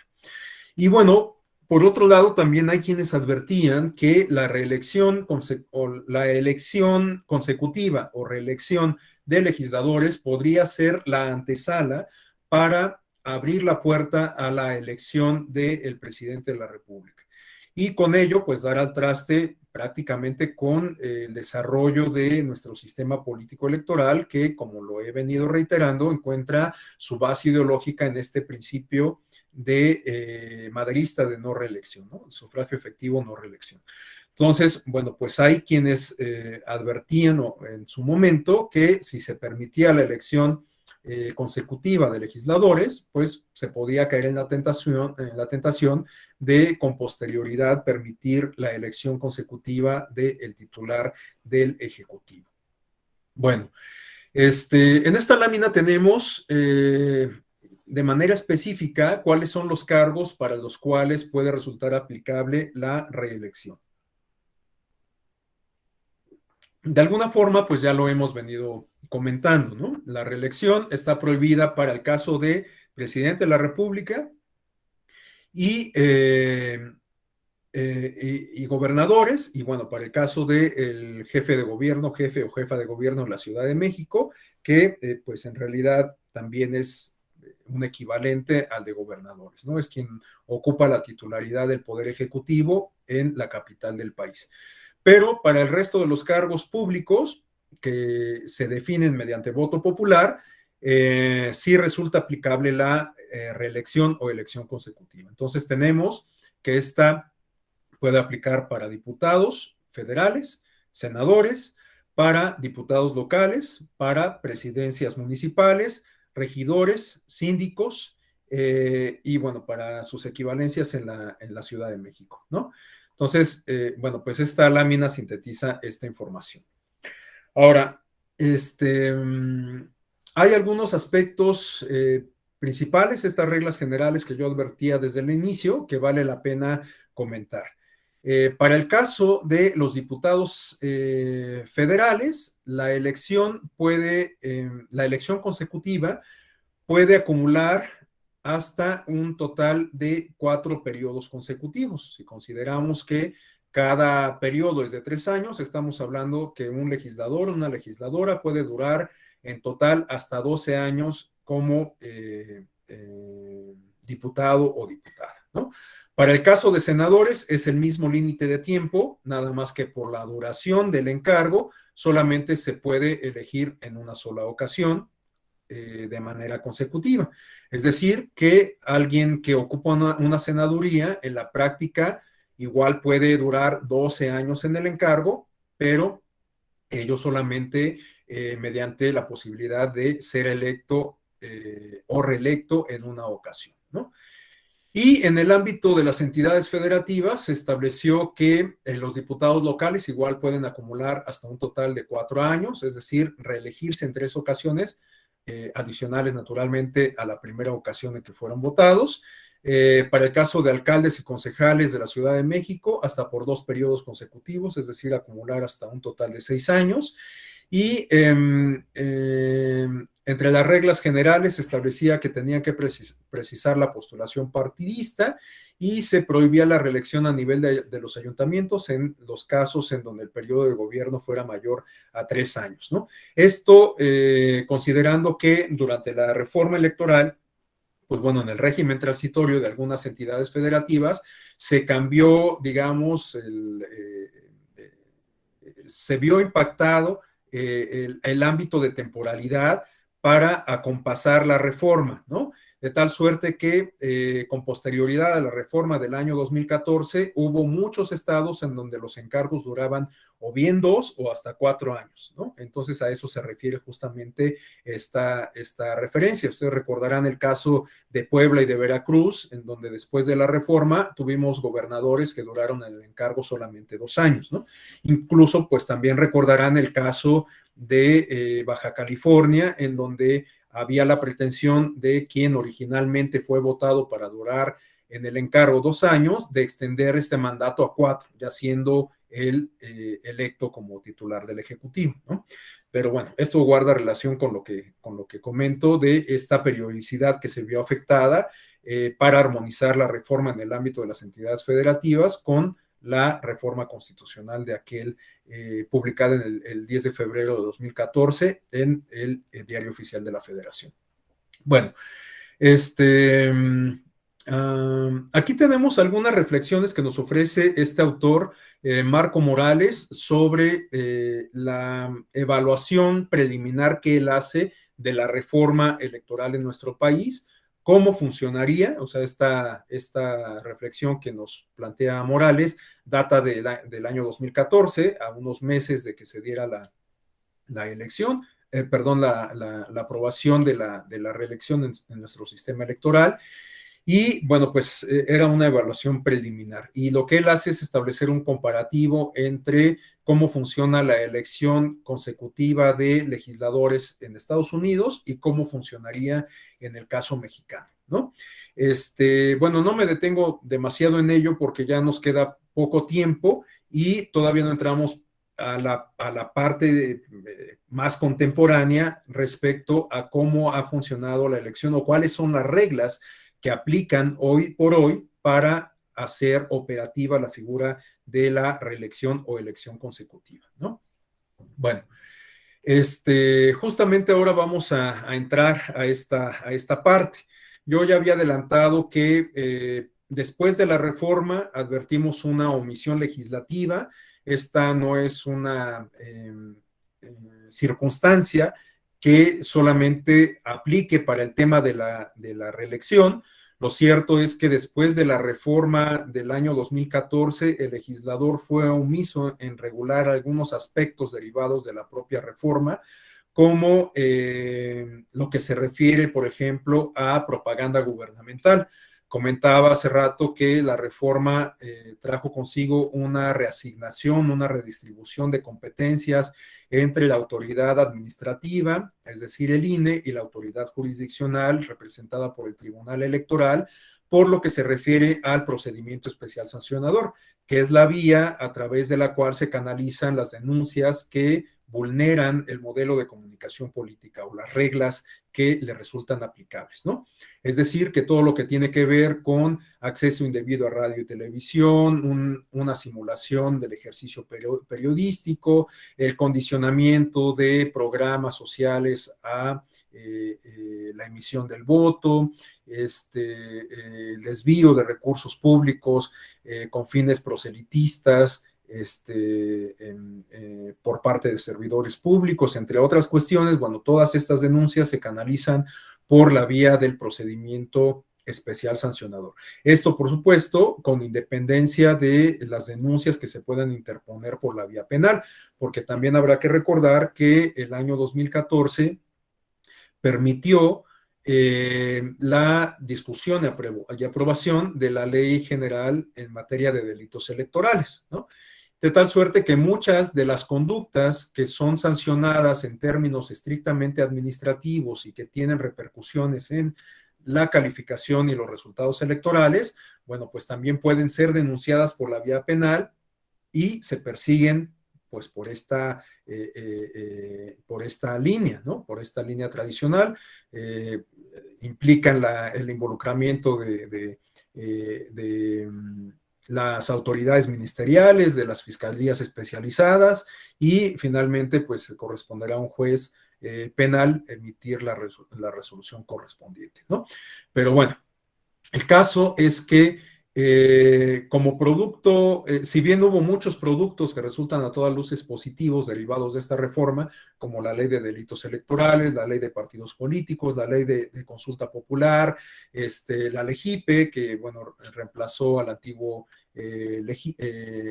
Y bueno, por otro lado, también hay quienes advertían que la reelección o la elección consecutiva o reelección de legisladores podría ser la antesala para abrir la puerta a la elección del presidente de la República. Y con ello, pues dar al traste prácticamente con el desarrollo de nuestro sistema político electoral, que, como lo he venido reiterando, encuentra su base ideológica en este principio de maderista de no reelección, ¿no? El sufragio efectivo, no reelección. Entonces, bueno, pues hay quienes advertían en su momento que si se permitía la elección consecutiva de legisladores, pues se podía caer en la tentación de con posterioridad permitir la elección consecutiva del titular del Ejecutivo. Bueno, en esta lámina tenemos de manera específica cuáles son los cargos para los cuales puede resultar aplicable la reelección. De alguna forma, pues ya lo hemos venido comentando, ¿no? La reelección está prohibida para el caso de presidente de la República y gobernadores, y bueno, para el caso del jefe de gobierno, jefe o jefa de gobierno en la Ciudad de México, que pues en realidad también es un equivalente al de gobernadores, ¿no? Es quien ocupa la titularidad del Poder Ejecutivo en la capital del país. Pero para el resto de los cargos públicos que se definen mediante voto popular, sí resulta aplicable la reelección o elección consecutiva. Entonces tenemos que esta puede aplicar para diputados federales, senadores, para diputados locales, para presidencias municipales, regidores, síndicos, y bueno, para sus equivalencias en la Ciudad de México, ¿no? Entonces, bueno, pues esta lámina sintetiza esta información. Ahora, hay algunos aspectos principales, estas reglas generales que yo advertía desde el inicio, que vale la pena comentar. Para el caso de los diputados federales, la elección consecutiva puede acumular hasta un total de 4 periodos consecutivos. Si consideramos que cada periodo es de 3 años, estamos hablando que un legislador, una legisladora puede durar en total hasta 12 años como diputado o diputada, ¿no? Para el caso de senadores es el mismo límite de tiempo, nada más que por la duración del encargo solamente se puede elegir en una sola ocasión de manera consecutiva. Es decir, que alguien que ocupa una senaduría en la práctica igual puede durar 12 años en el encargo, pero ello solamente mediante la posibilidad de ser electo o reelecto en una ocasión, ¿no? Y en el ámbito de las entidades federativas se estableció que los diputados locales igual pueden acumular hasta un total de 4 años, es decir, reelegirse en 3 ocasiones, adicionales naturalmente a la primera ocasión en que fueron votados. Para el caso de alcaldes y concejales de la Ciudad de México, hasta por 2 periodos consecutivos, es decir, acumular hasta un total de 6 años. Y entre las reglas generales se establecía que tenía que precisar la postulación partidista y se prohibía la reelección a nivel de los ayuntamientos en los casos en donde el periodo de gobierno fuera mayor a 3 años, ¿no? Esto considerando que durante la reforma electoral, pues bueno, en el régimen transitorio de algunas entidades federativas se cambió, digamos, se vio impactado el ámbito de temporalidad para acompasar la reforma, ¿no? De tal suerte que con posterioridad a la reforma del año 2014 hubo muchos estados en donde los encargos duraban o bien 2 o hasta 4 años, ¿no? Entonces a eso se refiere justamente esta referencia. Ustedes recordarán el caso de Puebla y de Veracruz, en donde después de la reforma tuvimos gobernadores que duraron en el encargo solamente 2 años, ¿no? Incluso pues también recordarán el caso de Baja California, en donde había la pretensión de quien originalmente fue votado para durar en el encargo 2 años, de extender este mandato a 4, ya siendo él electo como titular del Ejecutivo, ¿no? Pero bueno, esto guarda relación con lo que comento de esta periodicidad que se vio afectada para armonizar la reforma en el ámbito de las entidades federativas con la reforma constitucional de aquel publicada en el 10 de febrero de 2014 en el Diario Oficial de la Federación. Bueno, aquí tenemos algunas reflexiones que nos ofrece este autor, Marco Morales, sobre la evaluación preliminar que él hace de la reforma electoral en nuestro país, cómo funcionaría. O sea, esta reflexión que nos plantea Morales data del año 2014, a unos meses de que se diera la elección, la aprobación de la reelección en nuestro sistema electoral. Y bueno, pues era una evaluación preliminar. Y lo que él hace es establecer un comparativo entre cómo funciona la elección consecutiva de legisladores en Estados Unidos y cómo funcionaría en el caso mexicano, ¿no? Bueno, no me detengo demasiado en ello porque ya nos queda poco tiempo y todavía no entramos a la parte más contemporánea respecto a cómo ha funcionado la elección o cuáles son las reglas que aplican hoy por hoy para hacer operativa la figura de la reelección o elección consecutiva, ¿no? Bueno, justamente ahora vamos a entrar a esta parte. Yo ya había adelantado que después de la reforma advertimos una omisión legislativa. Esta no es una circunstancia que solamente aplique para el tema de la reelección. Lo cierto es que después de la reforma del año 2014, el legislador fue omiso en regular algunos aspectos derivados de la propia reforma, como lo que se refiere, por ejemplo, a propaganda gubernamental. Comentaba hace rato que la reforma trajo consigo una reasignación, una redistribución de competencias entre la autoridad administrativa, es decir, el INE, y la autoridad jurisdiccional, representada por el Tribunal Electoral, por lo que se refiere al procedimiento especial sancionador, que es la vía a través de la cual se canalizan las denuncias que vulneran el modelo de comunicación política o las reglas que le resultan aplicables, ¿no? Es decir, que todo lo que tiene que ver con acceso indebido a radio y televisión, una simulación del ejercicio periodístico, el condicionamiento de programas sociales a la emisión del voto, el desvío de recursos públicos con fines proselitistas, por parte de servidores públicos, entre otras cuestiones. Bueno, todas estas denuncias se canalizan por la vía del procedimiento especial sancionador. Esto, por supuesto, con independencia de las denuncias que se puedan interponer por la vía penal, porque también habrá que recordar que el año 2014 permitió la discusión y aprobación de la Ley General en materia de delitos electorales, ¿no? De tal suerte que muchas de las conductas que son sancionadas en términos estrictamente administrativos y que tienen repercusiones en la calificación y los resultados electorales, bueno, pues también pueden ser denunciadas por la vía penal y se persiguen pues por esta línea, ¿no? Por esta línea tradicional, implican el involucramiento de las autoridades ministeriales, de las fiscalías especializadas, y finalmente pues corresponderá a un juez penal emitir la resolución correspondiente, ¿no? Pero bueno, el caso es que como producto, si bien hubo muchos productos que resultan a todas luces positivos derivados de esta reforma, como la ley de delitos electorales, la ley de partidos políticos, la ley de consulta popular, la LEGIPE, que bueno, reemplazó al antiguo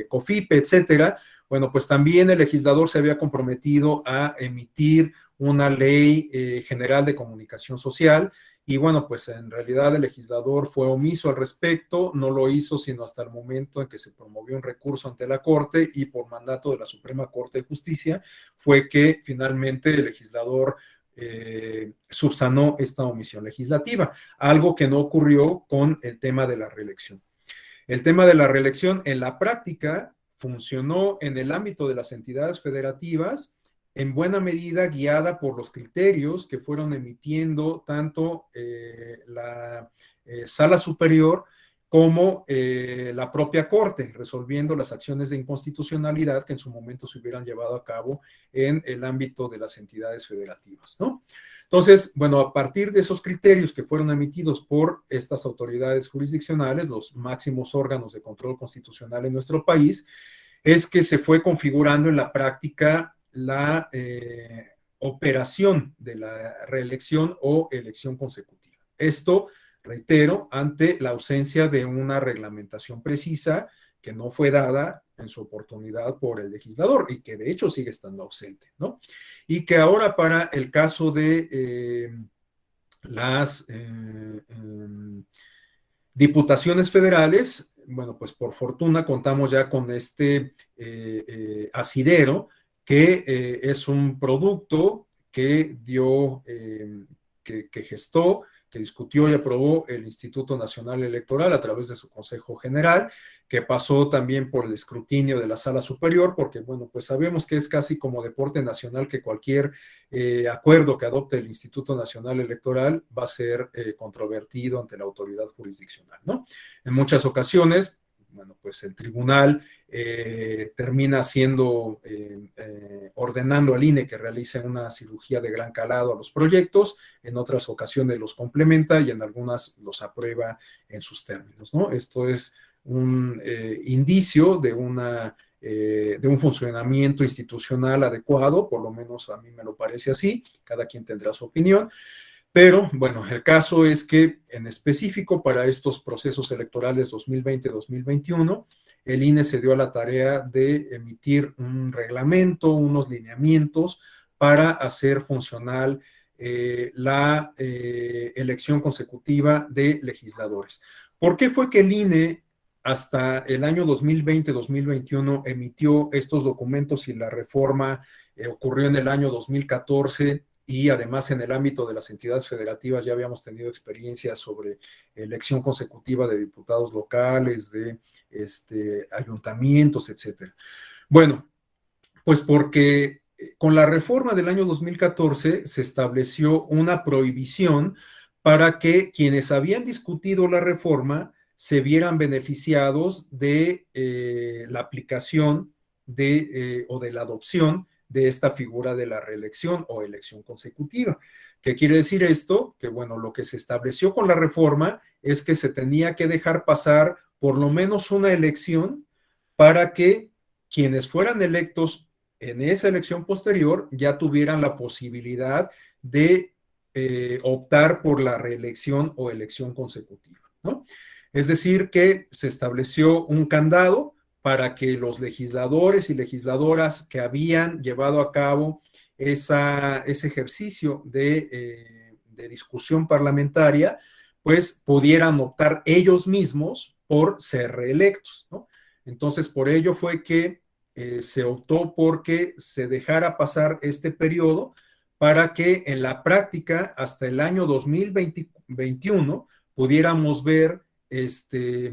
COFIPE, etcétera. Bueno, pues también el legislador se había comprometido a emitir una ley general de comunicación social. Y bueno, pues en realidad el legislador fue omiso al respecto, no lo hizo sino hasta el momento en que se promovió un recurso ante la Corte, y por mandato de la Suprema Corte de Justicia fue que finalmente el legislador subsanó esta omisión legislativa, algo que no ocurrió con el tema de la reelección. El tema de la reelección en la práctica funcionó en el ámbito de las entidades federativas, en buena medida guiada por los criterios que fueron emitiendo tanto la Sala Superior como la propia Corte, resolviendo las acciones de inconstitucionalidad que en su momento se hubieran llevado a cabo en el ámbito de las entidades federativas, ¿no? Entonces, bueno, a partir de esos criterios que fueron emitidos por estas autoridades jurisdiccionales, los máximos órganos de control constitucional en nuestro país, es que se fue configurando en la práctica la operación de la reelección o elección consecutiva. Esto, reitero, ante la ausencia de una reglamentación precisa que no fue dada en su oportunidad por el legislador y que de hecho sigue estando ausente, ¿no? Y que ahora para el caso de las diputaciones federales, bueno, pues por fortuna contamos ya con este asidero, que es un producto que que gestó, que discutió y aprobó el Instituto Nacional Electoral a través de su Consejo General, que pasó también por el escrutinio de la Sala Superior, porque, bueno, pues sabemos que es casi como deporte nacional que cualquier acuerdo que adopte el Instituto Nacional Electoral va a ser controvertido ante la autoridad jurisdiccional, ¿no? En muchas ocasiones, bueno, pues el tribunal termina ordenando al INE que realice una cirugía de gran calado a los proyectos, en otras ocasiones los complementa y en algunas los aprueba en sus términos, ¿no? Esto es un indicio de una de un funcionamiento institucional adecuado, por lo menos a mí me lo parece así, cada quien tendrá su opinión. Pero bueno, el caso es que en específico para estos procesos electorales 2020-2021, el INE se dio a la tarea de emitir un reglamento, unos lineamientos para hacer funcional la elección consecutiva de legisladores. ¿Por qué fue que el INE hasta el año 2020-2021 emitió estos documentos y la reforma ocurrió en el año 2014? Y además en el ámbito de las entidades federativas ya habíamos tenido experiencias sobre elección consecutiva de diputados locales, de ayuntamientos, etcétera. Bueno, pues porque con la reforma del año 2014 se estableció una prohibición para que quienes habían discutido la reforma se vieran beneficiados de la aplicación o de la adopción de esta figura de la reelección o elección consecutiva. ¿Qué quiere decir esto? Que bueno, lo que se estableció con la reforma es que se tenía que dejar pasar por lo menos una elección para que quienes fueran electos en esa elección posterior ya tuvieran la posibilidad de optar por la reelección o elección consecutiva, ¿no? Es decir, que se estableció un candado para que los legisladores y legisladoras que habían llevado a cabo ese ejercicio de discusión parlamentaria, pues pudieran optar ellos mismos por ser reelectos, ¿no? Entonces, por ello fue que se optó porque se dejara pasar este periodo para que en la práctica hasta el año 2021 pudiéramos ver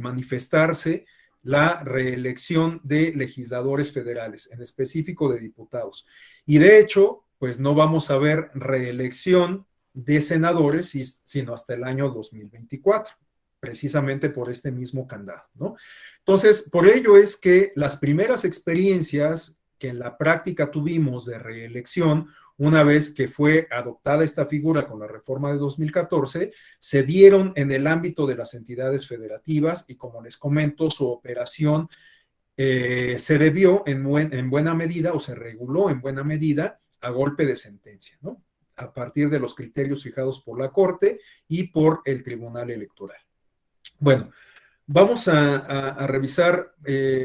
manifestarse la reelección de legisladores federales, en específico de diputados. Y de hecho, pues no vamos a ver reelección de senadores, sino hasta el año 2024, precisamente por este mismo candado, ¿no? Entonces, por ello es que las primeras experiencias que en la práctica tuvimos de reelección, una vez que fue adoptada esta figura con la reforma de 2014, se dieron en el ámbito de las entidades federativas y, como les comento, su operación se debió en buena medida o se reguló en buena medida a golpe de sentencia, ¿no? A partir de los criterios fijados por la Corte y por el Tribunal Electoral. Bueno, vamos a revisar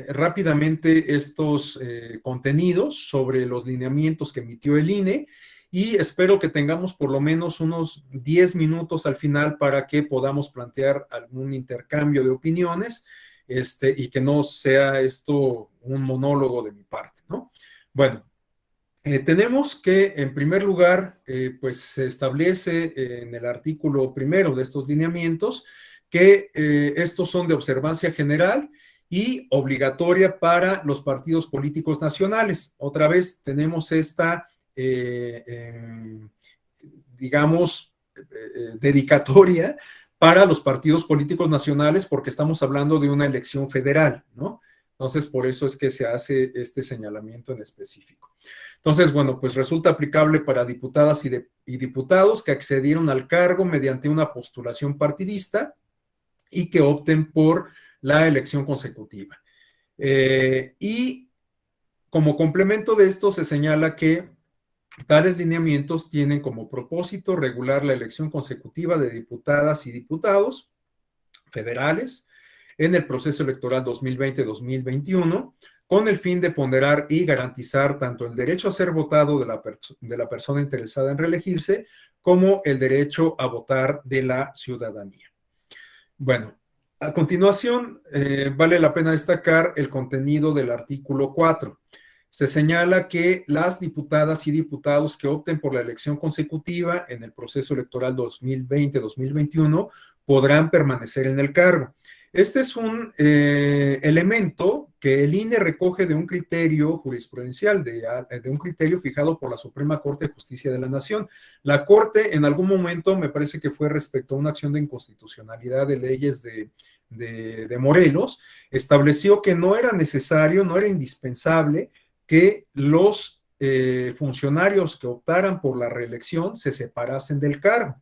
rápidamente estos contenidos sobre los lineamientos que emitió el INE y espero que tengamos por lo menos unos 10 minutos al final para que podamos plantear algún intercambio de opiniones y que no sea esto un monólogo de mi parte, ¿no? Bueno, tenemos que en primer lugar, pues se establece en el artículo primero de estos lineamientos que estos son de observancia general y obligatoria para los partidos políticos nacionales. Otra vez tenemos esta, digamos, dedicatoria para los partidos políticos nacionales porque estamos hablando de una elección federal, ¿no? Entonces, por eso es que se hace este señalamiento en específico. Entonces, bueno, pues resulta aplicable para diputadas y diputados que accedieron al cargo mediante una postulación partidista y que opten por la elección consecutiva. Y como complemento de esto se señala que tales lineamientos tienen como propósito regular la elección consecutiva de diputadas y diputados federales en el proceso electoral 2020-2021 con el fin de ponderar y garantizar tanto el derecho a ser votado de la persona interesada en reelegirse como el derecho a votar de la ciudadanía. Bueno, a continuación, vale la pena destacar el contenido del artículo 4. Se señala que las diputadas y diputados que opten por la elección consecutiva en el proceso electoral 2020-2021 podrán permanecer en el cargo. Este es un elemento que el INE recoge de un criterio jurisprudencial, de un criterio fijado por la Suprema Corte de Justicia de la Nación. La Corte en algún momento, me parece que fue respecto a una acción de inconstitucionalidad de leyes de Morelos, estableció que no era necesario, no era indispensable que los funcionarios que optaran por la reelección se separasen del cargo,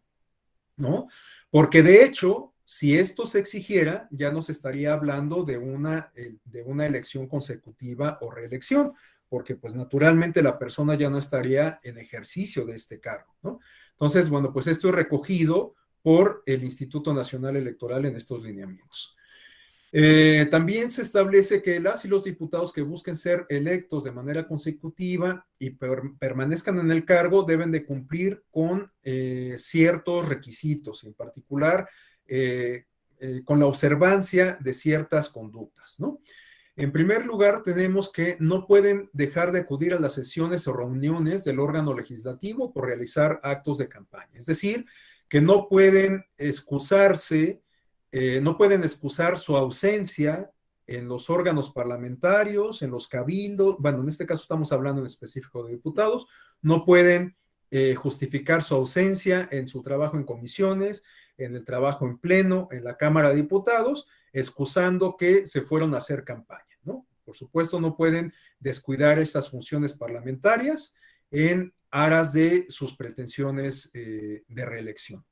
¿no? Porque de hecho, Si esto se exigiera, ya no se estaría hablando de una elección consecutiva o reelección, porque pues naturalmente la persona ya no estaría en ejercicio de este cargo, ¿no? Entonces, bueno, pues esto es recogido por el Instituto Nacional Electoral en estos lineamientos. También se establece que las y los diputados que busquen ser electos de manera consecutiva y permanezcan en el cargo deben de cumplir con ciertos requisitos, en particular con la observancia de ciertas conductas, ¿no? En primer lugar, tenemos que no pueden dejar de acudir a las sesiones o reuniones del órgano legislativo por realizar actos de campaña. Es decir, que no pueden excusarse, no pueden excusar su ausencia en los órganos parlamentarios, en los cabildos, bueno, en este caso estamos hablando en específico de diputados, no pueden justificar su ausencia en su trabajo en comisiones, en el trabajo en pleno, en la Cámara de Diputados, excusando que se fueron a hacer campaña, ¿no? Por supuesto, no pueden descuidar estas funciones parlamentarias en aras de sus pretensiones de reelección.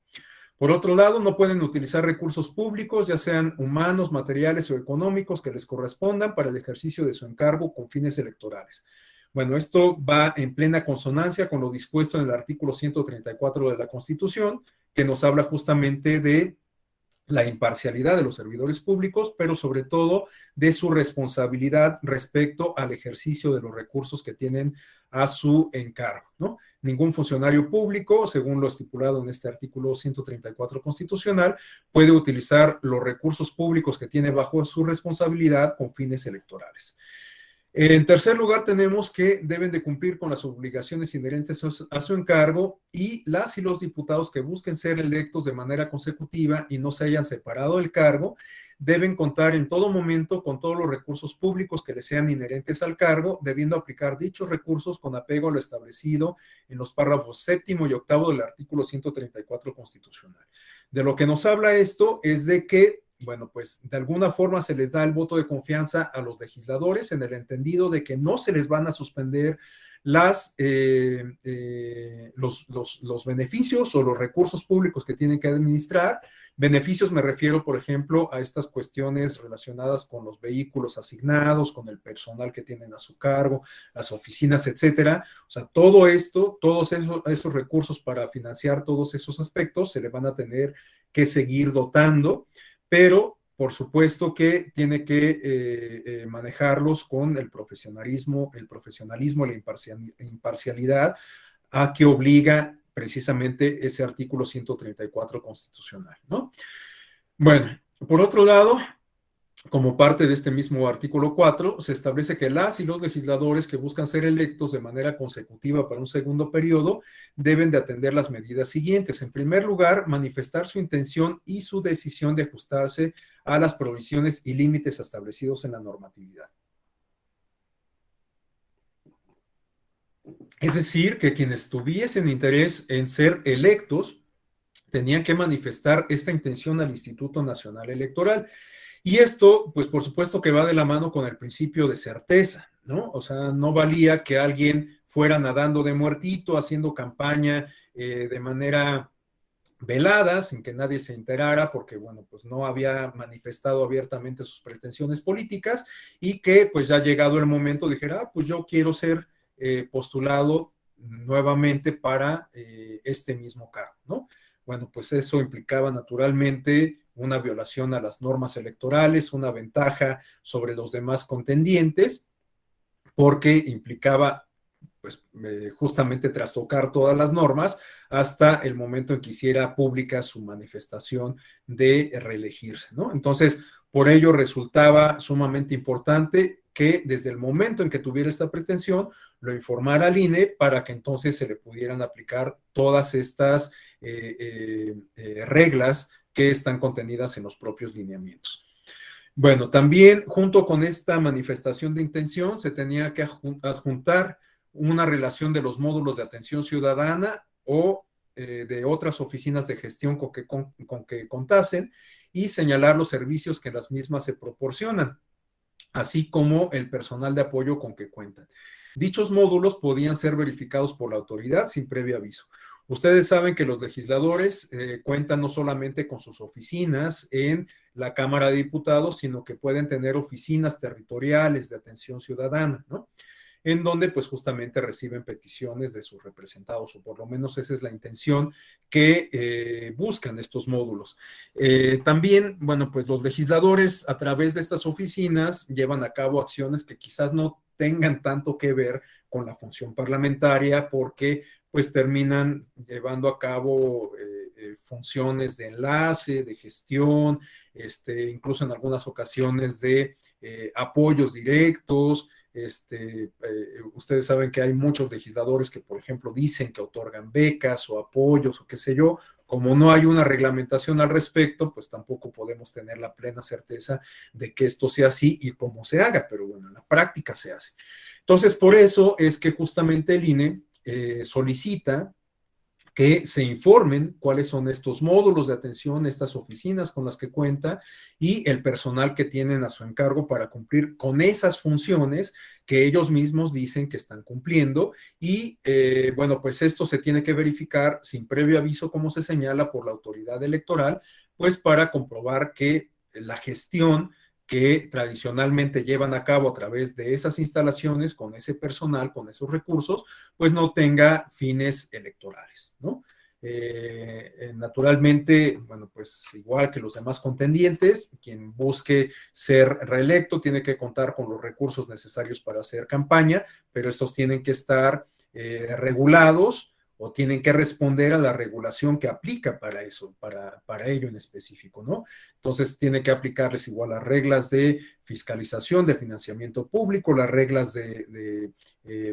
Por otro lado, no pueden utilizar recursos públicos, ya sean humanos, materiales o económicos, que les correspondan para el ejercicio de su encargo con fines electorales. Bueno, esto va en plena consonancia con lo dispuesto en el artículo 134 de la Constitución, que nos habla justamente de la imparcialidad de los servidores públicos, pero sobre todo de su responsabilidad respecto al ejercicio de los recursos que tienen a su encargo, ¿no? Ningún funcionario público, según lo estipulado en este artículo 134 constitucional, puede utilizar los recursos públicos que tiene bajo su responsabilidad con fines electorales. En tercer lugar, tenemos que deben de cumplir con las obligaciones inherentes a su encargo y las y los diputados que busquen ser electos de manera consecutiva y no se hayan separado del cargo, deben contar en todo momento con todos los recursos públicos que les sean inherentes al cargo, debiendo aplicar dichos recursos con apego a lo establecido en los párrafos séptimo y octavo del artículo 134 constitucional. De lo que nos habla esto es de que bueno, pues de alguna forma se les da el voto de confianza a los legisladores en el entendido de que no se les van a suspender los beneficios o los recursos públicos que tienen que administrar. Beneficios me refiero, por ejemplo, a estas cuestiones relacionadas con los vehículos asignados, con el personal que tienen a su cargo, las oficinas, etcétera. O sea, todo esto, todos esos recursos para financiar todos esos aspectos se le van a tener que seguir dotando, pero por supuesto que tiene que manejarlos con el profesionalismo, la imparcialidad a que obliga precisamente ese artículo 134 constitucional, ¿no? Bueno, por otro lado, como parte de este mismo artículo 4, se establece que las y los legisladores que buscan ser electos de manera consecutiva para un segundo periodo deben de atender las medidas siguientes. En primer lugar, manifestar su intención y su decisión de ajustarse a las provisiones y límites establecidos en la normatividad. Es decir, que quienes tuviesen interés en ser electos tenían que manifestar esta intención al Instituto Nacional Electoral. Y esto, pues por supuesto que va de la mano con el principio de certeza, ¿no? O sea, no valía que alguien fuera nadando de muertito, haciendo campaña de manera velada, sin que nadie se enterara, porque, bueno, pues no había manifestado abiertamente sus pretensiones políticas y que, pues ya llegado el momento, dijera, pues yo quiero ser postulado nuevamente para este mismo cargo, ¿no? Bueno, pues eso implicaba naturalmente una violación a las normas electorales, una ventaja sobre los demás contendientes, porque implicaba pues justamente trastocar todas las normas hasta el momento en que hiciera pública su manifestación de reelegirse, ¿no? Entonces, por ello resultaba sumamente importante que desde el momento en que tuviera esta pretensión, lo informara al INE para que entonces se le pudieran aplicar todas estas reglas que están contenidas en los propios lineamientos. Bueno, también junto con esta manifestación de intención se tenía que adjuntar una relación de los módulos de atención ciudadana o de otras oficinas de gestión con que contasen y señalar los servicios que las mismas se proporcionan, así como el personal de apoyo con que cuentan. Dichos módulos podían ser verificados por la autoridad sin previo aviso. Ustedes saben que los legisladores cuentan no solamente con sus oficinas en la Cámara de Diputados, sino que pueden tener oficinas territoriales de atención ciudadana, ¿no? En donde pues justamente reciben peticiones de sus representados, o por lo menos esa es la intención que buscan estos módulos. También, bueno, pues los legisladores a través de estas oficinas llevan a cabo acciones que quizás no tengan tanto que ver con la función parlamentaria, porque pues terminan llevando a cabo funciones de enlace, de gestión, incluso en algunas ocasiones de apoyos directos. Ustedes saben que hay muchos legisladores que, por ejemplo, dicen que otorgan becas o apoyos o qué sé yo. Como no hay una reglamentación al respecto, pues tampoco podemos tener la plena certeza de que esto sea así y cómo se haga, pero bueno, en la práctica se hace. Entonces, por eso es que justamente el INE solicita que se informen cuáles son estos módulos de atención, estas oficinas con las que cuenta y el personal que tienen a su encargo para cumplir con esas funciones que ellos mismos dicen que están cumpliendo. Y bueno, pues esto se tiene que verificar sin previo aviso, como se señala por la autoridad electoral, pues para comprobar que la gestión que tradicionalmente llevan a cabo a través de esas instalaciones, con ese personal, con esos recursos, pues no tenga fines electorales, ¿no? Naturalmente, bueno, pues igual que los demás contendientes, quien busque ser reelecto tiene que contar con los recursos necesarios para hacer campaña, pero estos tienen que estar regulados o tienen que responder a la regulación que aplica para eso, para ello en específico, ¿no? Entonces tiene que aplicarles igual las reglas de fiscalización, de financiamiento público, las reglas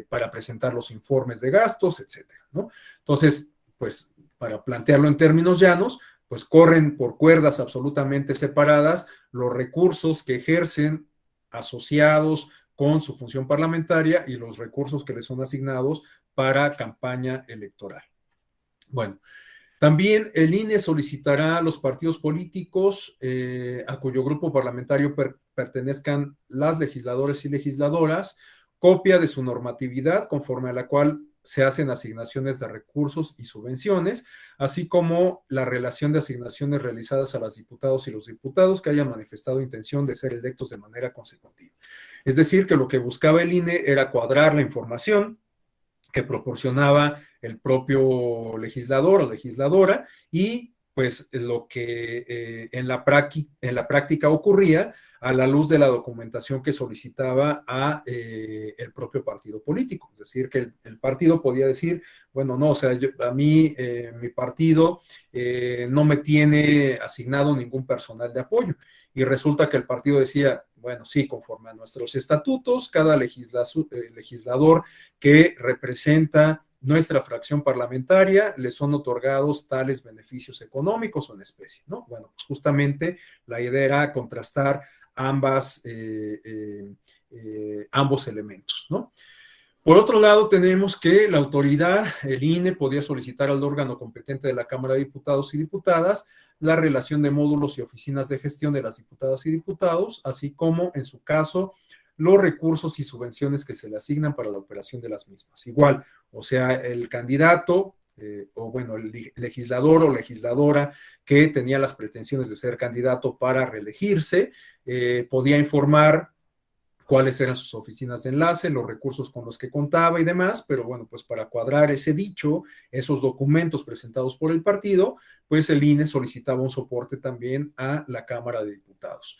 para presentar los informes de gastos, etcétera, ¿no? Entonces, pues para plantearlo en términos llanos, pues corren por cuerdas absolutamente separadas los recursos que ejercen asociados con su función parlamentaria y los recursos que les son asignados para campaña electoral. Bueno, también el INE solicitará a los partidos políticos a cuyo grupo parlamentario pertenezcan las legisladores y legisladoras copia de su normatividad conforme a la cual se hacen asignaciones de recursos y subvenciones, así como la relación de asignaciones realizadas a las diputados y los diputados que hayan manifestado intención de ser electos de manera consecutiva. Es decir, que lo que buscaba el INE era cuadrar la información que proporcionaba el propio legislador o legisladora y pues lo que en la práctica ocurría a la luz de la documentación que solicitaba el propio partido político. Es decir, que el partido podía decir, bueno, no, o sea, a mí mi partido no me tiene asignado ningún personal de apoyo. Y resulta que el partido decía, bueno, sí, conforme a nuestros estatutos, cada legislador que representa nuestra fracción parlamentaria le son otorgados tales beneficios económicos o en especie, ¿no? Bueno, pues justamente la idea era contrastar ambos elementos, ¿no? Por otro lado, tenemos que la autoridad, el INE, podía solicitar al órgano competente de la Cámara de Diputados y Diputadas la relación de módulos y oficinas de gestión de las diputadas y diputados, así como, en su caso, los recursos y subvenciones que se le asignan para la operación de las mismas. Igual, o sea, el candidato, o bueno, el legislador o legisladora que tenía las pretensiones de ser candidato para reelegirse, podía informar cuáles eran sus oficinas de enlace, los recursos con los que contaba y demás, pero bueno, pues para cuadrar ese dicho, esos documentos presentados por el partido, pues el INE solicitaba un soporte también a la Cámara de Diputados.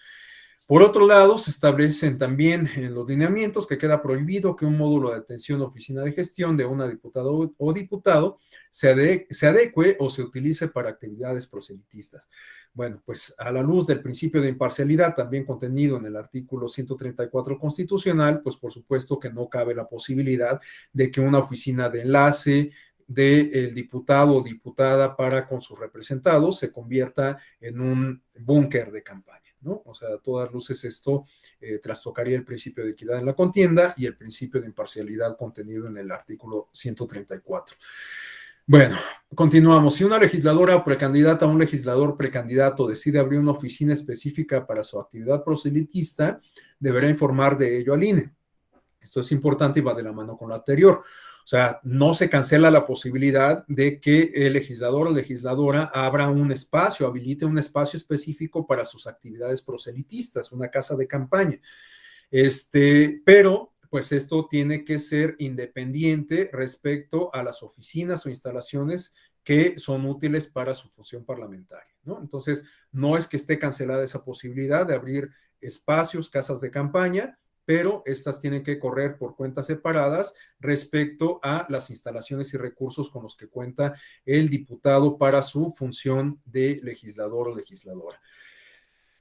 Por otro lado, se establecen también en los lineamientos que queda prohibido que un módulo de atención o oficina de gestión de una diputada o diputado se adecue o se utilice para actividades proselitistas. Bueno, pues a la luz del principio de imparcialidad también contenido en el artículo 134 constitucional, pues por supuesto que no cabe la posibilidad de que una oficina de enlace del diputado o diputada para con sus representados se convierta en un búnker de campaña, ¿no? O sea, a todas luces esto trastocaría el principio de equidad en la contienda y el principio de imparcialidad contenido en el artículo 134. Bueno, continuamos. Si una legisladora o precandidata o un legislador precandidato decide abrir una oficina específica para su actividad proselitista, deberá informar de ello al INE. Esto es importante y va de la mano con lo anterior. O sea, no se cancela la posibilidad de que el legislador o legisladora abra un espacio, habilite un espacio específico para sus actividades proselitistas, una casa de campaña. Pero pues esto tiene que ser independiente respecto a las oficinas o instalaciones que son útiles para su función parlamentaria, ¿no? Entonces, no es que esté cancelada esa posibilidad de abrir espacios, casas de campaña, pero estas tienen que correr por cuentas separadas respecto a las instalaciones y recursos con los que cuenta el diputado para su función de legislador o legisladora.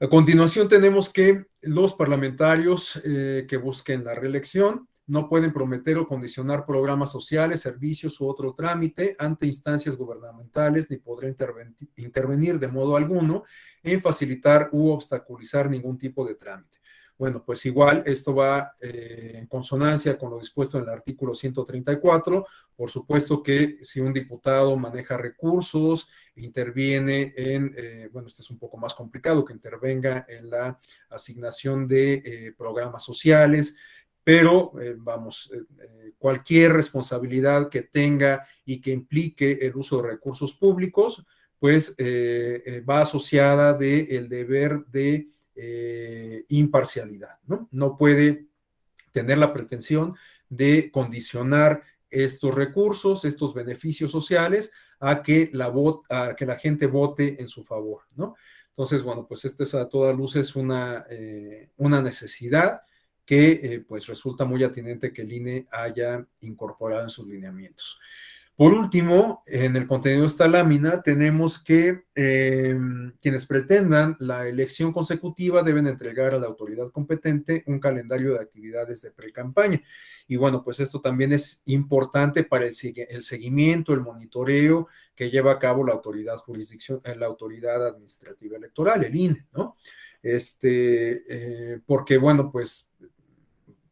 A continuación tenemos que los parlamentarios que busquen la reelección no pueden prometer o condicionar programas sociales, servicios u otro trámite ante instancias gubernamentales, ni podrá intervenir de modo alguno en facilitar u obstaculizar ningún tipo de trámite. Bueno, pues igual esto va en consonancia con lo dispuesto en el artículo 134. Por supuesto que si un diputado maneja recursos, interviene en, bueno, este es un poco más complicado, que intervenga en la asignación de programas sociales, pero vamos, cualquier responsabilidad que tenga y que implique el uso de recursos públicos, pues va asociada del deber de imparcialidad, ¿no? No puede tener la pretensión de condicionar estos recursos, estos beneficios sociales, a que la gente vote en su favor, ¿no? Entonces, bueno, pues esta es a toda luz es una necesidad que pues resulta muy atinente que el INE haya incorporado en sus lineamientos. Por último, en el contenido de esta lámina tenemos que quienes pretendan la elección consecutiva deben entregar a la autoridad competente un calendario de actividades de pre-campaña. Y bueno, pues esto también es importante para el seguimiento, el monitoreo que lleva a cabo la autoridad la autoridad administrativa electoral, el INE, ¿no? Porque bueno, pues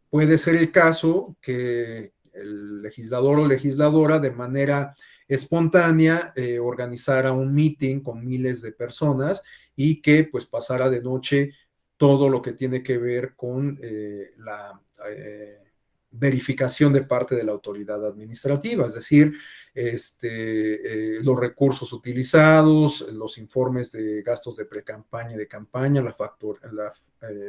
puede ser el caso que el legislador o legisladora de manera espontánea organizara un meeting con miles de personas y que pues pasara de noche todo lo que tiene que ver con la verificación de parte de la autoridad administrativa, es decir, los recursos utilizados, los informes de gastos de pre-campaña y de campaña, la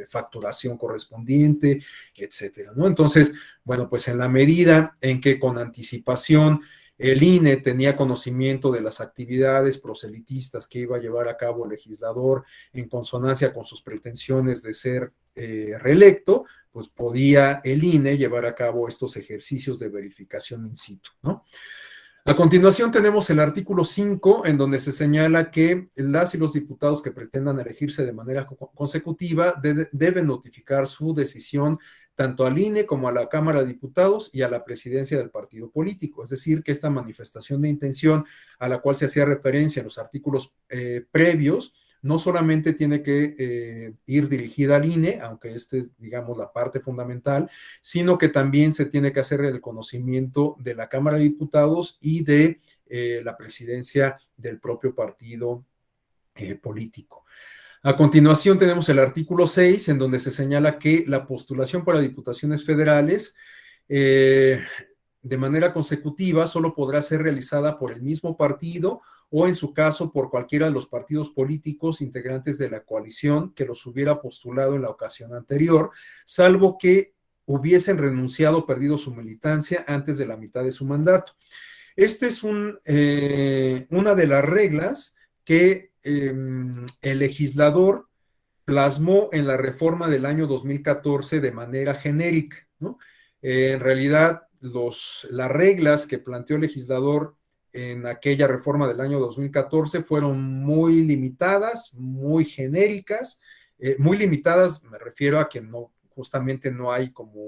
facturación correspondiente, etcétera, ¿no? Entonces, bueno, pues en la medida en que con anticipación el INE tenía conocimiento de las actividades proselitistas que iba a llevar a cabo el legislador en consonancia con sus pretensiones de ser reelecto, pues podía el INE llevar a cabo estos ejercicios de verificación in situ, ¿no? A continuación tenemos el artículo 5, en donde se señala que las y los diputados que pretendan elegirse de manera consecutiva deben notificar su decisión tanto al INE como a la Cámara de Diputados y a la presidencia del partido político. Es decir, que esta manifestación de intención a la cual se hacía referencia en los artículos previos, no solamente tiene que ir dirigida al INE, aunque esta es, digamos, la parte fundamental, sino que también se tiene que hacer el conocimiento de la Cámara de Diputados y de la presidencia del propio partido político. A continuación tenemos el artículo 6, en donde se señala que la postulación para diputaciones federales de manera consecutiva solo podrá ser realizada por el mismo partido o en su caso por cualquiera de los partidos políticos integrantes de la coalición que los hubiera postulado en la ocasión anterior, salvo que hubiesen renunciado o perdido su militancia antes de la mitad de su mandato. Esta es una de las reglas que el legislador plasmó en la reforma del año 2014 de manera genérica, ¿no? En realidad, las reglas que planteó el legislador en aquella reforma del año 2014 fueron muy limitadas, muy genéricas, muy limitadas, me refiero a que no, justamente no hay como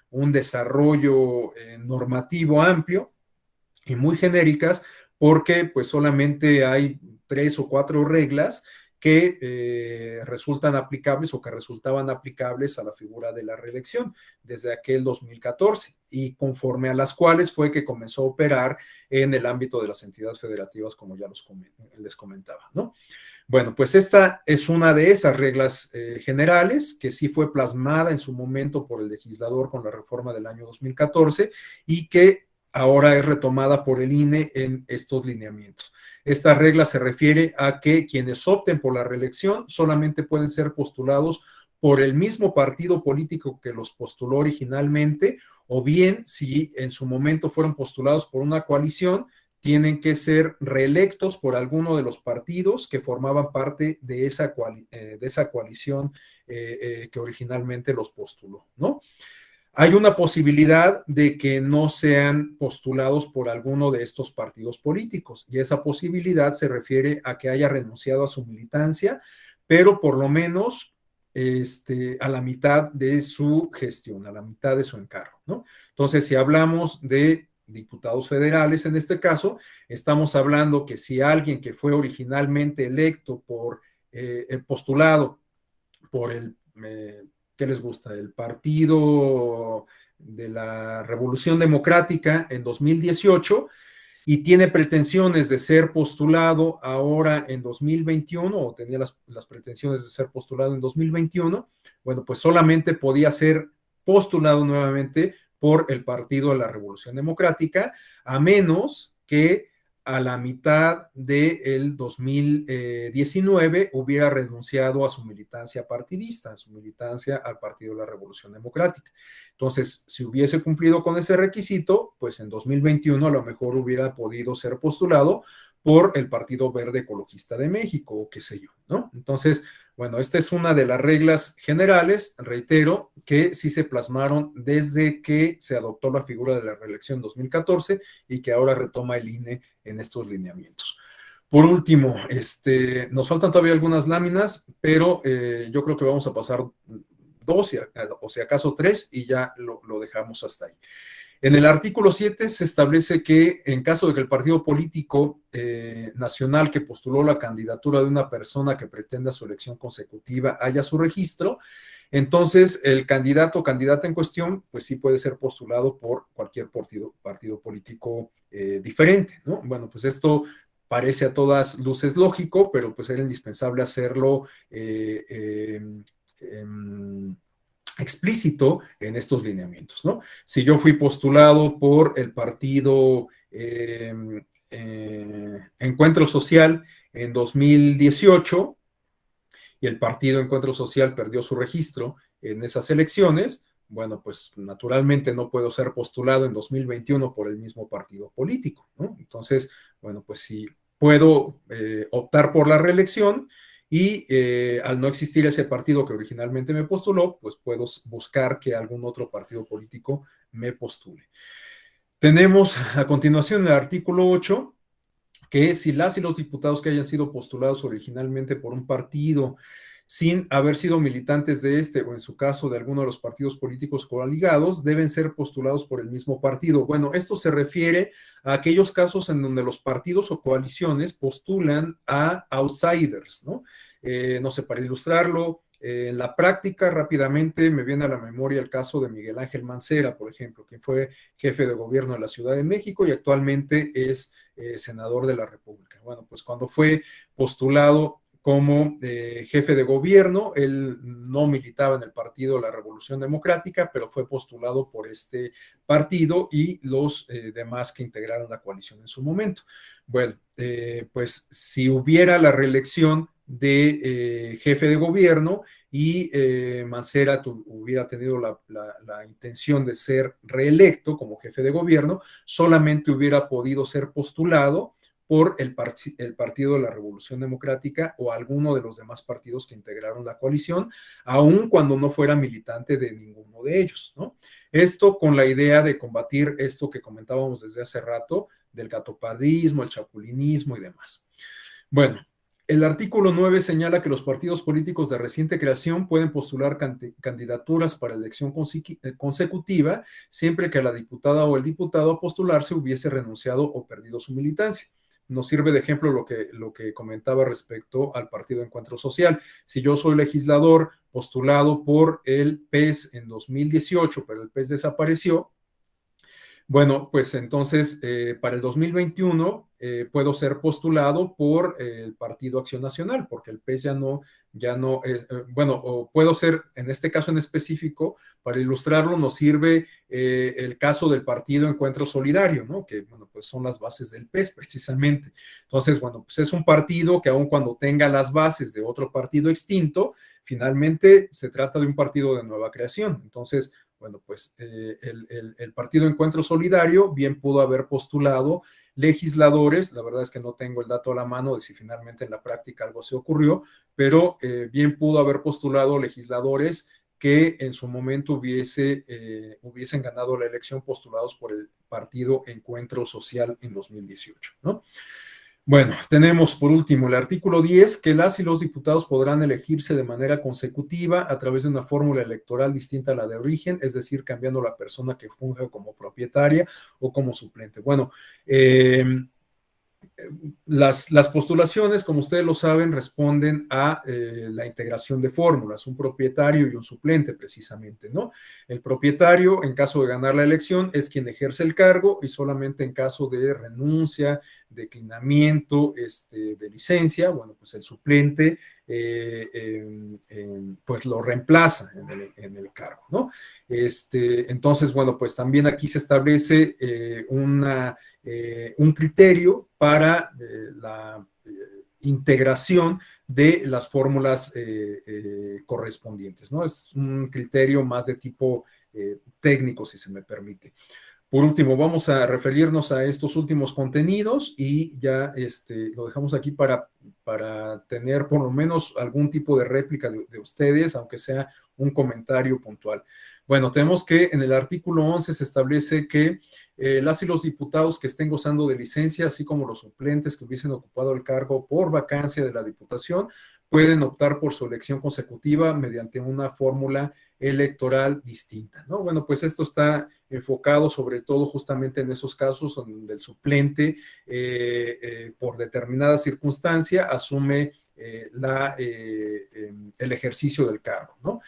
un desarrollo normativo amplio, y muy genéricas, porque pues solamente hay 3 o 4 reglas que resultan aplicables o que resultaban aplicables a la figura de la reelección desde aquel 2014 y conforme a las cuales fue que comenzó a operar en el ámbito de las entidades federativas, como ya les comentaba, ¿no? Bueno, pues esta es una de esas reglas generales que sí fue plasmada en su momento por el legislador con la reforma del año 2014 y que ahora es retomada por el INE en estos lineamientos. Esta regla se refiere a que quienes opten por la reelección solamente pueden ser postulados por el mismo partido político que los postuló originalmente, o bien, si en su momento fueron postulados por una coalición, tienen que ser reelectos por alguno de los partidos que formaban parte de esa coalición que originalmente los postuló, ¿no? Hay una posibilidad de que no sean postulados por alguno de estos partidos políticos, y esa posibilidad se refiere a que haya renunciado a su militancia, pero por lo menos a la mitad de su gestión, a la mitad de su encargo, ¿no? Entonces, si hablamos de diputados federales, en este caso, estamos hablando que si alguien que fue originalmente electo por, postulado por el, ¿qué les gusta? El Partido de la Revolución Democrática en 2018 y tiene pretensiones de ser postulado ahora en 2021, o tenía las pretensiones de ser postulado en 2021, bueno, pues solamente podía ser postulado nuevamente por el Partido de la Revolución Democrática, a menos que a la mitad del 2019 hubiera renunciado a su militancia partidista, a su militancia al Partido de la Revolución Democrática. Entonces, si hubiese cumplido con ese requisito, pues en 2021 a lo mejor hubiera podido ser postulado por el Partido Verde Ecologista de México, o qué sé yo, ¿no? Entonces, bueno, esta es una de las reglas generales, reitero, que sí se plasmaron desde que se adoptó la figura de la reelección en 2014 y que ahora retoma el INE en estos lineamientos. Por último, nos faltan todavía algunas láminas, pero yo creo que vamos a pasar dos, o si acaso tres, y ya lo dejamos hasta ahí. En el artículo 7 se establece que en caso de que el partido político nacional que postuló la candidatura de una persona que pretenda su elección consecutiva haya su registro, entonces el candidato o candidata en cuestión, pues sí puede ser postulado por cualquier partido político diferente, ¿no? Bueno, pues esto parece a todas luces lógico, pero pues era indispensable hacerlo explícito en estos lineamientos, ¿no? Si yo fui postulado por el partido Encuentro Social en 2018 y el partido Encuentro Social perdió su registro en esas elecciones, bueno, pues naturalmente no puedo ser postulado en 2021 por el mismo partido político, ¿no? Entonces, bueno, pues sí puedo optar por la reelección, y al no existir ese partido que originalmente me postuló, pues puedo buscar que algún otro partido político me postule. Tenemos a continuación el artículo 8, que si las y los diputados que hayan sido postulados originalmente por un partido sin haber sido militantes de este, o en su caso de alguno de los partidos políticos coaligados, deben ser postulados por el mismo partido. Bueno, esto se refiere a aquellos casos en donde los partidos o coaliciones postulan a outsiders, ¿no? No sé, para ilustrarlo, en la práctica, rápidamente me viene a la memoria el caso de Miguel Ángel Mancera, por ejemplo, quien fue jefe de gobierno de la Ciudad de México y actualmente es senador de la República. Bueno, pues cuando fue postulado como jefe de gobierno, él no militaba en el Partido de la Revolución Democrática, pero fue postulado por este partido y los demás que integraron la coalición en su momento. Bueno, pues si hubiera la reelección de jefe de gobierno y Mancera hubiera tenido la intención de ser reelecto como jefe de gobierno, solamente hubiera podido ser postulado por el Partido de la Revolución Democrática o alguno de los demás partidos que integraron la coalición, aun cuando no fuera militante de ninguno de ellos, ¿no? Esto con la idea de combatir esto que comentábamos desde hace rato, del gatopadrismo, el chapulinismo y demás. Bueno, el artículo 9 señala que los partidos políticos de reciente creación pueden postular candidaturas para elección consecutiva siempre que la diputada o el diputado a postularse hubiese renunciado o perdido su militancia. Nos sirve de ejemplo lo que comentaba respecto al Partido Encuentro Social. Si yo soy legislador postulado por el PES en 2018, pero el PES desapareció, bueno, pues entonces para el 2021 puedo ser postulado por el Partido Acción Nacional, porque el PES ya no bueno, o puedo ser, en este caso en específico, para ilustrarlo, nos sirve el caso del Partido Encuentro Solidario, ¿no? Que, bueno, pues son las bases del PES precisamente. Entonces, bueno, pues es un partido que aun cuando tenga las bases de otro partido extinto, finalmente se trata de un partido de nueva creación. Entonces, bueno, pues el Partido Encuentro Solidario bien pudo haber postulado legisladores, la verdad es que no tengo el dato a la mano de si finalmente en la práctica algo se ocurrió, pero bien pudo haber postulado legisladores que en su momento hubiesen ganado la elección postulados por el Partido Encuentro Social en 2018, ¿no? Bueno, tenemos por último el artículo 10, que las y los diputados podrán elegirse de manera consecutiva a través de una fórmula electoral distinta a la de origen, es decir, cambiando la persona que funge como propietaria o como suplente. Bueno, las postulaciones, como ustedes lo saben, responden a la integración de fórmulas, un propietario y un suplente precisamente, ¿no? El propietario, en caso de ganar la elección, es quien ejerce el cargo y solamente en caso de renuncia, declinamiento de licencia, bueno, pues el suplente pues lo reemplaza en el cargo, ¿no? Entonces, bueno, pues también aquí se establece un criterio para la integración de las fórmulas correspondientes, ¿no? Es un criterio más de tipo técnico, si se me permite. Por último, vamos a referirnos a estos últimos contenidos y ya lo dejamos aquí para tener por lo menos algún tipo de réplica de ustedes, aunque sea un comentario puntual. Bueno, tenemos que en el artículo 11 se establece que las y los diputados que estén gozando de licencia, así como los suplentes que hubiesen ocupado el cargo por vacancia de la diputación, pueden optar por su elección consecutiva mediante una fórmula electoral distinta, ¿no? Bueno, pues esto está enfocado sobre todo justamente en esos casos donde el suplente por determinada circunstancia asume el ejercicio del cargo, ¿no?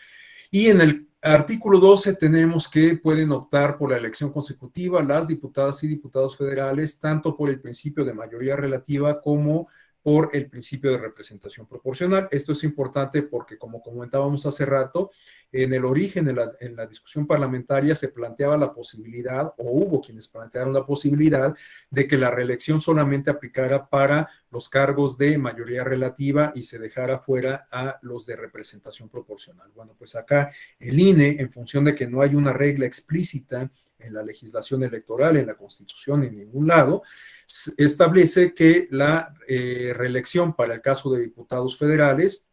Y en el artículo 12 tenemos que pueden optar por la elección consecutiva las diputadas y diputados federales, tanto por el principio de mayoría relativa como por el principio de representación proporcional. Esto es importante porque, como comentábamos hace rato, en el origen, en la discusión parlamentaria, se planteaba la posibilidad, o hubo quienes plantearon la posibilidad, de que la reelección solamente aplicara para los cargos de mayoría relativa y se dejara fuera a los de representación proporcional. Bueno, pues acá el INE, en función de que no hay una regla explícita en la legislación electoral, en la Constitución, en ningún lado, establece que la reelección para el caso de diputados federales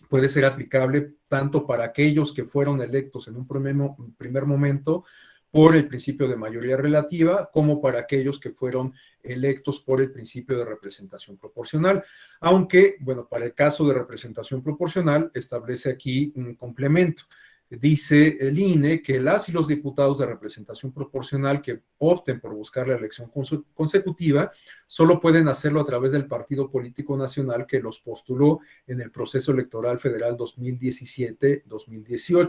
puede ser aplicable tanto para aquellos que fueron electos en un primer momento por el principio de mayoría relativa, como para aquellos que fueron electos por el principio de representación proporcional. Aunque, bueno, para el caso de representación proporcional, establece aquí un complemento. Dice el INE que las y los diputados de representación proporcional que opten por buscar la elección consecutiva solo pueden hacerlo a través del partido político nacional que los postuló en el proceso electoral federal 2017-2018,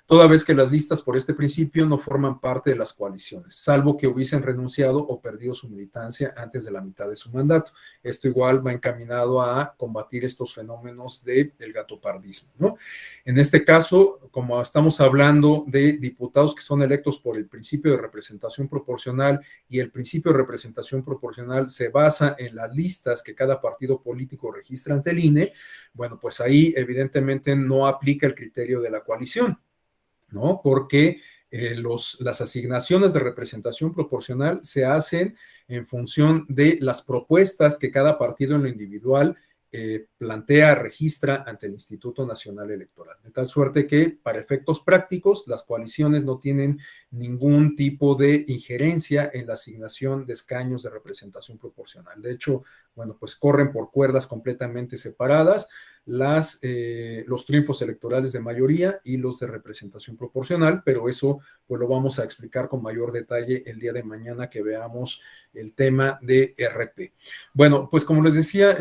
toda vez que las listas por este principio no forman parte de las coaliciones, salvo que hubiesen renunciado o perdido su militancia antes de la mitad de su mandato. Esto igual va encaminado a combatir estos fenómenos del gatopardismo, ¿no? En este caso, como estamos hablando de diputados que son electos por el principio de representación proporcional y el principio de representación proporcional se basa en las listas que cada partido político registra ante el INE, bueno, pues ahí evidentemente no aplica el criterio de la coalición, ¿no? Porque las asignaciones de representación proporcional se hacen en función de las propuestas que cada partido en lo individual plantea, registra ante el Instituto Nacional Electoral. De tal suerte que, para efectos prácticos, las coaliciones no tienen ningún tipo de injerencia en la asignación de escaños de representación proporcional. De hecho, bueno, pues corren por cuerdas completamente separadas los triunfos electorales de mayoría y los de representación proporcional, pero eso pues lo vamos a explicar con mayor detalle el día de mañana que veamos el tema de RP. Bueno, pues como les decía,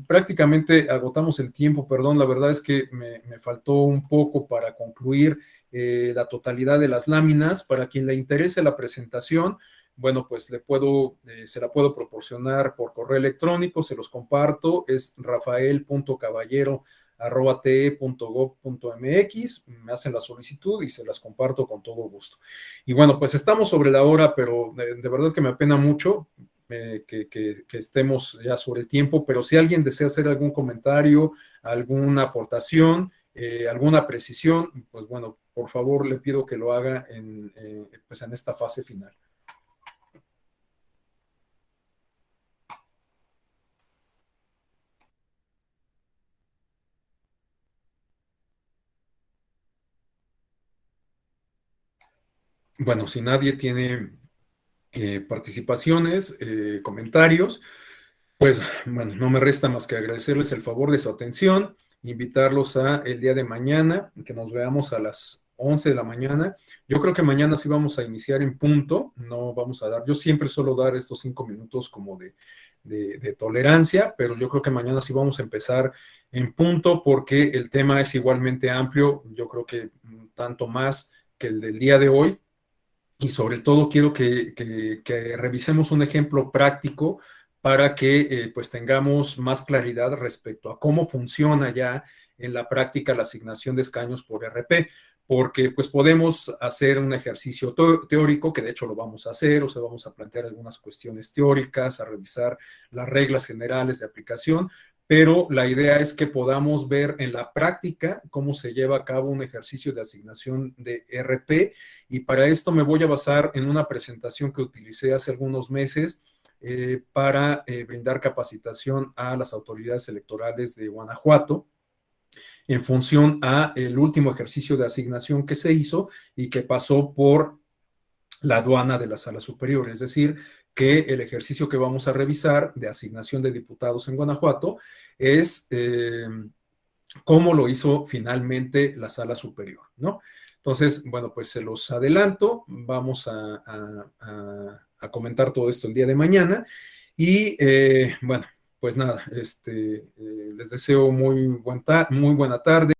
prácticamente agotamos el tiempo, perdón, la verdad es que me faltó un poco para concluir la totalidad de las láminas. Para quien le interese la presentación, bueno, pues se la puedo proporcionar por correo electrónico, se los comparto, es rafael.caballero@te.gov.mx, me hacen la solicitud y se las comparto con todo gusto. Y bueno, pues estamos sobre la hora, pero de verdad que me apena mucho que estemos ya sobre el tiempo, pero si alguien desea hacer algún comentario, alguna aportación, alguna precisión, pues bueno, por favor le pido que lo haga pues en esta fase final. Bueno, si nadie tiene participaciones, comentarios, pues bueno, no me resta más que agradecerles el favor de su atención, invitarlos a el día de mañana, que nos veamos a las 11 de la mañana. Yo creo que mañana sí vamos a iniciar en punto, no vamos a dar, yo siempre suelo dar estos 5 minutos como de tolerancia, pero yo creo que mañana sí vamos a empezar en punto porque el tema es igualmente amplio, yo creo que tanto más que el del día de hoy, y sobre todo quiero que revisemos un ejemplo práctico para que pues tengamos más claridad respecto a cómo funciona ya en la práctica la asignación de escaños por RP, porque pues podemos hacer un ejercicio teórico, que de hecho lo vamos a hacer, o sea, vamos a plantear algunas cuestiones teóricas, a revisar las reglas generales de aplicación, pero la idea es que podamos ver en la práctica cómo se lleva a cabo un ejercicio de asignación de RP, y para esto me voy a basar en una presentación que utilicé hace algunos meses para brindar capacitación a las autoridades electorales de Guanajuato en función a el último ejercicio de asignación que se hizo y que pasó por la aduana de la Sala Superior, es decir, que el ejercicio que vamos a revisar de asignación de diputados en Guanajuato es cómo lo hizo finalmente la Sala Superior, ¿no? Entonces, bueno, pues se los adelanto, vamos a comentar todo esto el día de mañana y bueno, pues nada, les deseo muy buena tarde.